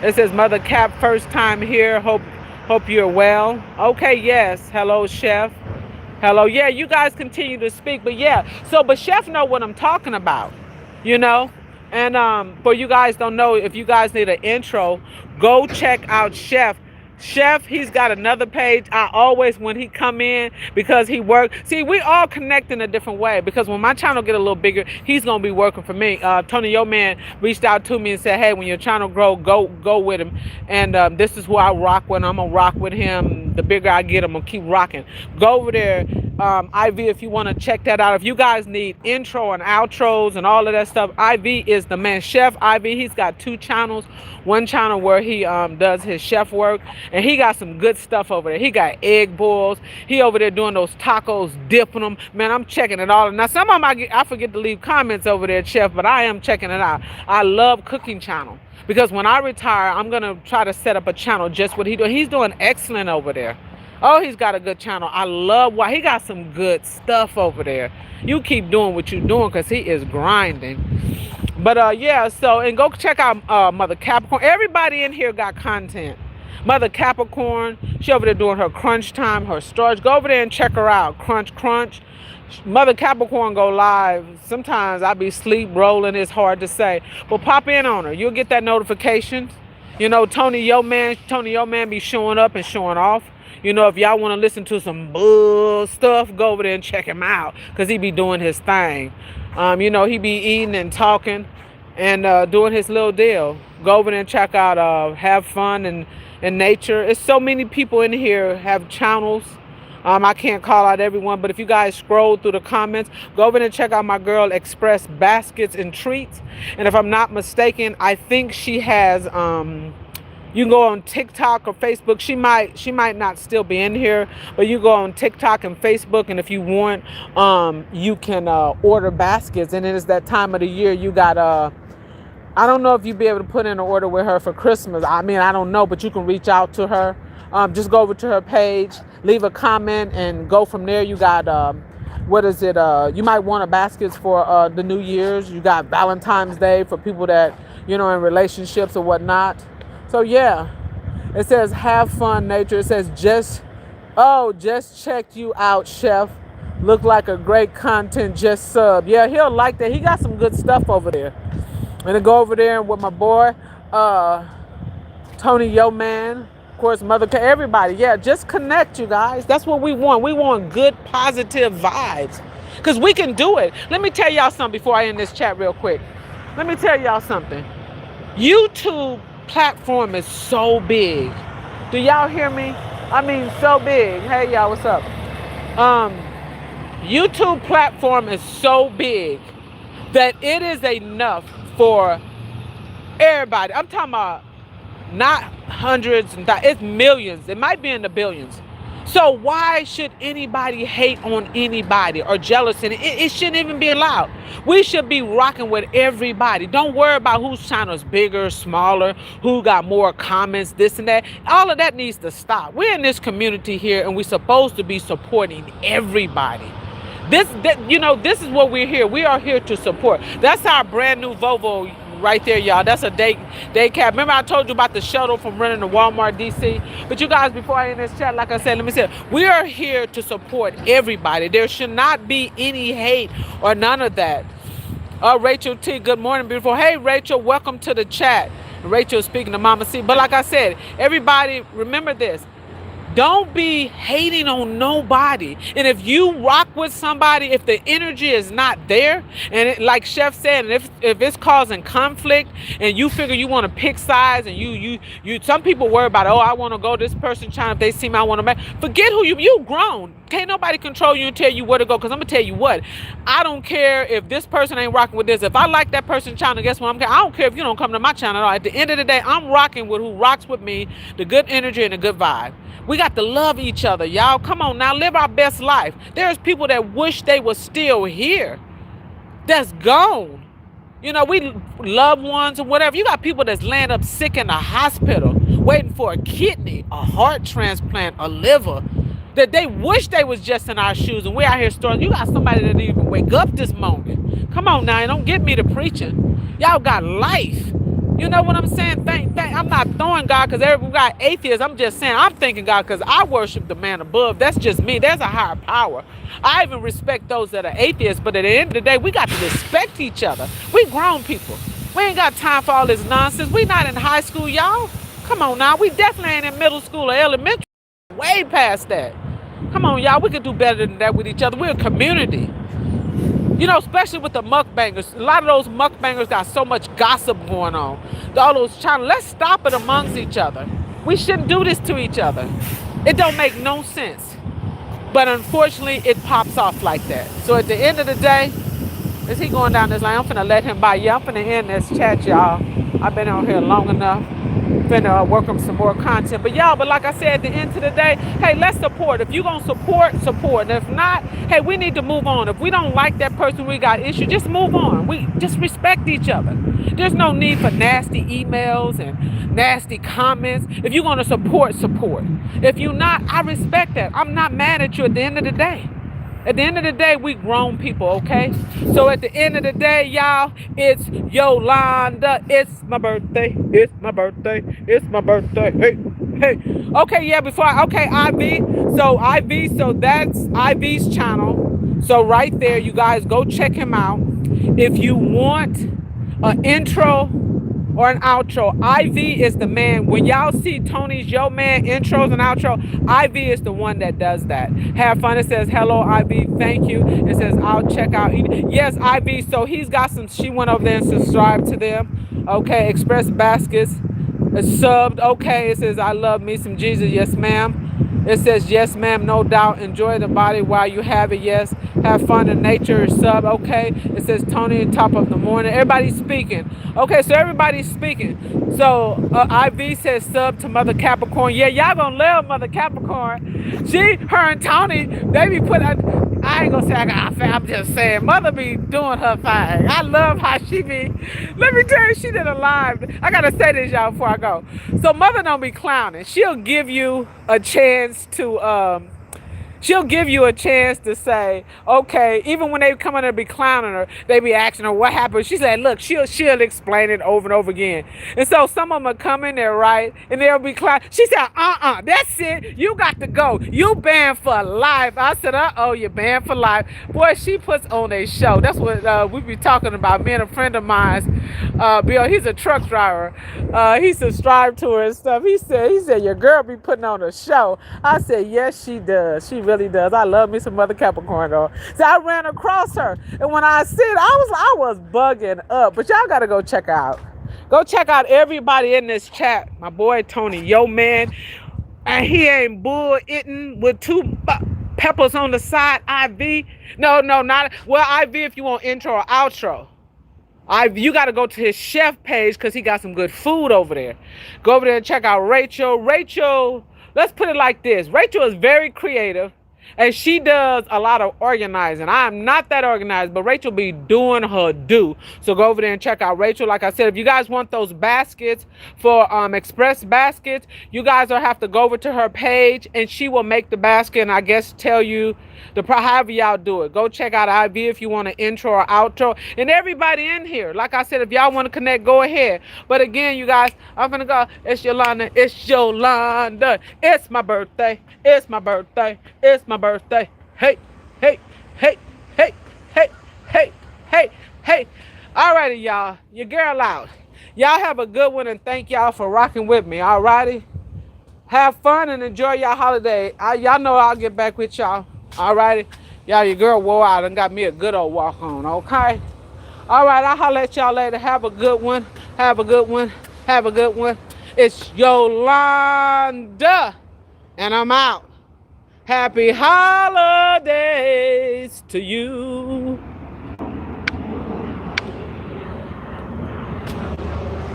It says Mother Cap, first time here. Hope you're well. Okay, yes. Hello Chef. Hello. Yeah, you guys continue to speak, but yeah. So, but Chef know what I'm talking about, you know. And for you guys don't know, if you guys need an intro, go check out Chef. Chef, he's got another page. I always, when he come in, because he work. See, we all connect in a different way, because when my channel get a little bigger, he's gonna be working for me. Tony Yo Man reached out to me and said, hey, when your channel grow, go with him. And this is who I rock with. I'm gonna rock with him. The bigger I get, I'm gonna keep rocking. Go over there, IV, if you want to check that out. If you guys need intro and outros and all of that stuff, IV is the man. Chef IV, he's got 2 channels. One channel where he does his chef work, and he got some good stuff over there. He got egg boils. He over there doing those tacos, dipping them. Man, I'm checking it all. Now, some of them I forget to leave comments over there, Chef, but I am checking it out. I love cooking channel, because when I retire, I'm going to try to set up a channel just what he doing. He's doing excellent over there. Oh, he's got a good channel. I love why he got some good stuff over there. You keep doing what you're doing, because he is grinding. But yeah, so, and go check out Mother Capricorn. Everybody in here got content. Mother Capricorn, she over there doing her crunch time, her storage. Go over there and check her out. Crunch. Mother Capricorn go live. Sometimes I be sleep rolling. It's hard to say. But pop in on her. You'll get that notification. You know, Tony Yo Man be showing up and showing off. You know, if y'all want to listen to some bull stuff, go over there and check him out, because he be doing his thing. You know, he be eating and talking and doing his little deal. Go over there and check out Have Fun and Nature. It's so many people in here have channels. I can't call out everyone, but if you guys scroll through the comments, go over there and check out my girl Express Baskets and Treats. And if I'm not mistaken, I think she has you can go on TikTok or Facebook. She might not still be in here, but you go on TikTok and Facebook, and if you want, you can order baskets. And it is that time of the year. You got I don't know if you'd be able to put in an order with her for Christmas. I mean, I don't know, but you can reach out to her. Just go over to her page, leave a comment, and go from there. You got what is it? You might want a baskets for the New Year's. You got Valentine's Day for people that, you know, in relationships or whatnot. So yeah, it says Have Fun Nature. It says just checked you out, Chef. Look like a great content, just sub. Yeah, he'll like that. He got some good stuff over there. And then go over there with my boy, Tony Yo Man. Of course, Mother, everybody. Yeah, just connect, you guys. That's what we want. We want good, positive vibes, because we can do it. Let me tell y'all something before I end this chat real quick. Let me tell y'all something. YouTube platform is so big. Do y'all hear me? I mean, so big. Hey y'all, what's up? YouTube platform is so big that it is enough for everybody. I'm talking about not hundreds and it's millions. It might be in the billions. So why should anybody hate on anybody or jealous? And it shouldn't even be allowed. We should be rocking with everybody. Don't worry about whose channel is bigger, smaller, who got more comments, this and that. All of that needs to stop. We're in this community here, and we're supposed to be supporting everybody. This is what we're here. We are here to support. That's our brand new Volvo right there, y'all. That's a day cab. Remember I told you about the shuttle from running to Walmart DC? But you guys, before I end this chat, like I said, let me say, we are here to support everybody. There should not be any hate or none of that. Rachel T, good morning, beautiful. Hey, Rachel, welcome to the chat. Rachel speaking to Mama C. But like I said, everybody, remember this. Don't be hating on nobody. And if you rock with somebody, if the energy is not there, and like Chef said, and if it's causing conflict, and you figure you want to pick sides, and you some people worry about, oh, I want to go this person trying, if they see me, I want to make. Forget who you grown. Can't nobody control you and tell you where to go. Because I'm gonna tell you what, I don't care if this person ain't rocking with this. If I like that person's channel, guess what? I don't care if you don't come to my channel at all. At the end of the day, I'm rocking with who rocks with me, the good energy and the good vibe. We got to love each other, y'all. Come on now, live our best life. There's people that wish they were still here. That's gone. You know, we loved ones or whatever. You got people that's laying up sick in the hospital, waiting for a kidney, a heart transplant, a liver, that they wish they was just in our shoes, and we're out here storing. You got somebody that didn't even wake up this morning. Come on now, don't get me to preaching. Y'all got life. You know what I'm saying? I'm not throwing God because everyone got atheists. I'm just saying I'm thanking God because I worship the man above. That's just me. There's a higher power. I even respect those that are atheists, but at the end of the day, we got to respect each other. We grown people. We ain't got time for all this nonsense. We not in high school, y'all. Come on now. We definitely ain't in middle school or elementary. Way past that. Come on, y'all. We can do better than that with each other. We're a community. You know, especially with the mukbangers. A lot of those mukbangers got so much gossip going on. All those channels. Let's stop it amongst each other. We shouldn't do this to each other. It don't make no sense. But unfortunately, it pops off like that. So at the end of the day, is he going down this line? I'm finna let him by. Yeah, I'm finna end this chat, y'all. I've been on here long enough. Finna work on some more content. But y'all, like I said, at the end of the day, hey, let's support. If you gonna support. And if not, hey, we need to move on. If we don't like that person, we got issues, just move on. We just respect each other. There's no need for nasty emails and nasty comments. If you're gonna support. If you're not, I respect that. I'm not mad at you at the end of the day. At the end of the day, we grown people, okay? So at the end of the day, y'all, it's Yolanda. It's my birthday. It's my birthday. It's my birthday. Hey. Okay, yeah, IV. So that's IV's channel. So right there, you guys go check him out. If you want an intro or an outro, IV is the man. When y'all see Tony's Yo Man intros and outro, IV is the one that does that. Have fun. It says, hello, IV, thank you. It says, I'll check out. Yes, IV, so he's got some, she went over there and subscribed to them. Okay, Express Baskets, subbed. Okay, it says, I love me some Jesus. Yes, ma'am. It says, yes, ma'am, no doubt. Enjoy the body while you have it. Yes. Have fun in nature. Sub. Okay. It says, Tony, top of the morning. Everybody's speaking. Okay, so everybody's speaking. So IV says, sub to Mother Capricorn. Yeah, y'all gonna love Mother Capricorn. Her and Tony, they be I ain't gonna say I got a fan. I'm just saying, Mother be doing her thing. I love how she be. Let me tell you, she did a live. I gotta say this, y'all, before I go. So Mother don't be clowning. She'll give you a chance to say, okay, even when they come in and be clowning her, they be asking her what happened. She said, look, she'll explain it over and over again. And so some of them are coming there, right? And they'll be clowning. She said, that's it. You got to go. You banned for life. I said, you're banned for life. Boy, she puts on a show. That's what we be talking about. Me and a friend of mine, Bill, he's a truck driver. He subscribed to her and stuff. He said, your girl be putting on a show. I said, yes, she does. She really does. I love me some Mother Capricorn though. So I ran across her, and when I see it, I was bugging up. But y'all gotta go check out. Go check out everybody in this chat. My boy Tony, Yo Man, and he ain't bull-itting with two peppers on the side. IV, no, not IV. If you want intro or outro. You got to go to his chef page because he got some good food over there. Go over there and check out Rachel. Rachel, let's put it like this. Rachel is very creative, and she does a lot of organizing. I am not that organized, but Rachel be doing her due. So go over there and check out Rachel. Like I said, if you guys want those baskets for Express Baskets, you guys will have to go over to her page, and she will make the basket, and I guess tell you however y'all do it. Go check out IV if you want an intro or outro. And everybody in here, like I said, if y'all want to connect, go ahead. But again, you guys, I'm gonna go. It's Yolanda. It's Yolanda. It's my birthday. It's my birthday. It's my birthday. Hey, hey, hey, hey, hey, hey, hey, hey. Alrighty, y'all. Your girl out. Y'all have a good one, and thank y'all for rocking with me. Alrighty. Have fun and enjoy your holiday. Y'all know I'll get back with y'all. All righty. Y'all, your girl wore out and got me a good old walk on, okay? All right, I'll holler at y'all later. Have a good one. Have a good one. Have a good one. It's Yolanda, and I'm out. Happy holidays to you.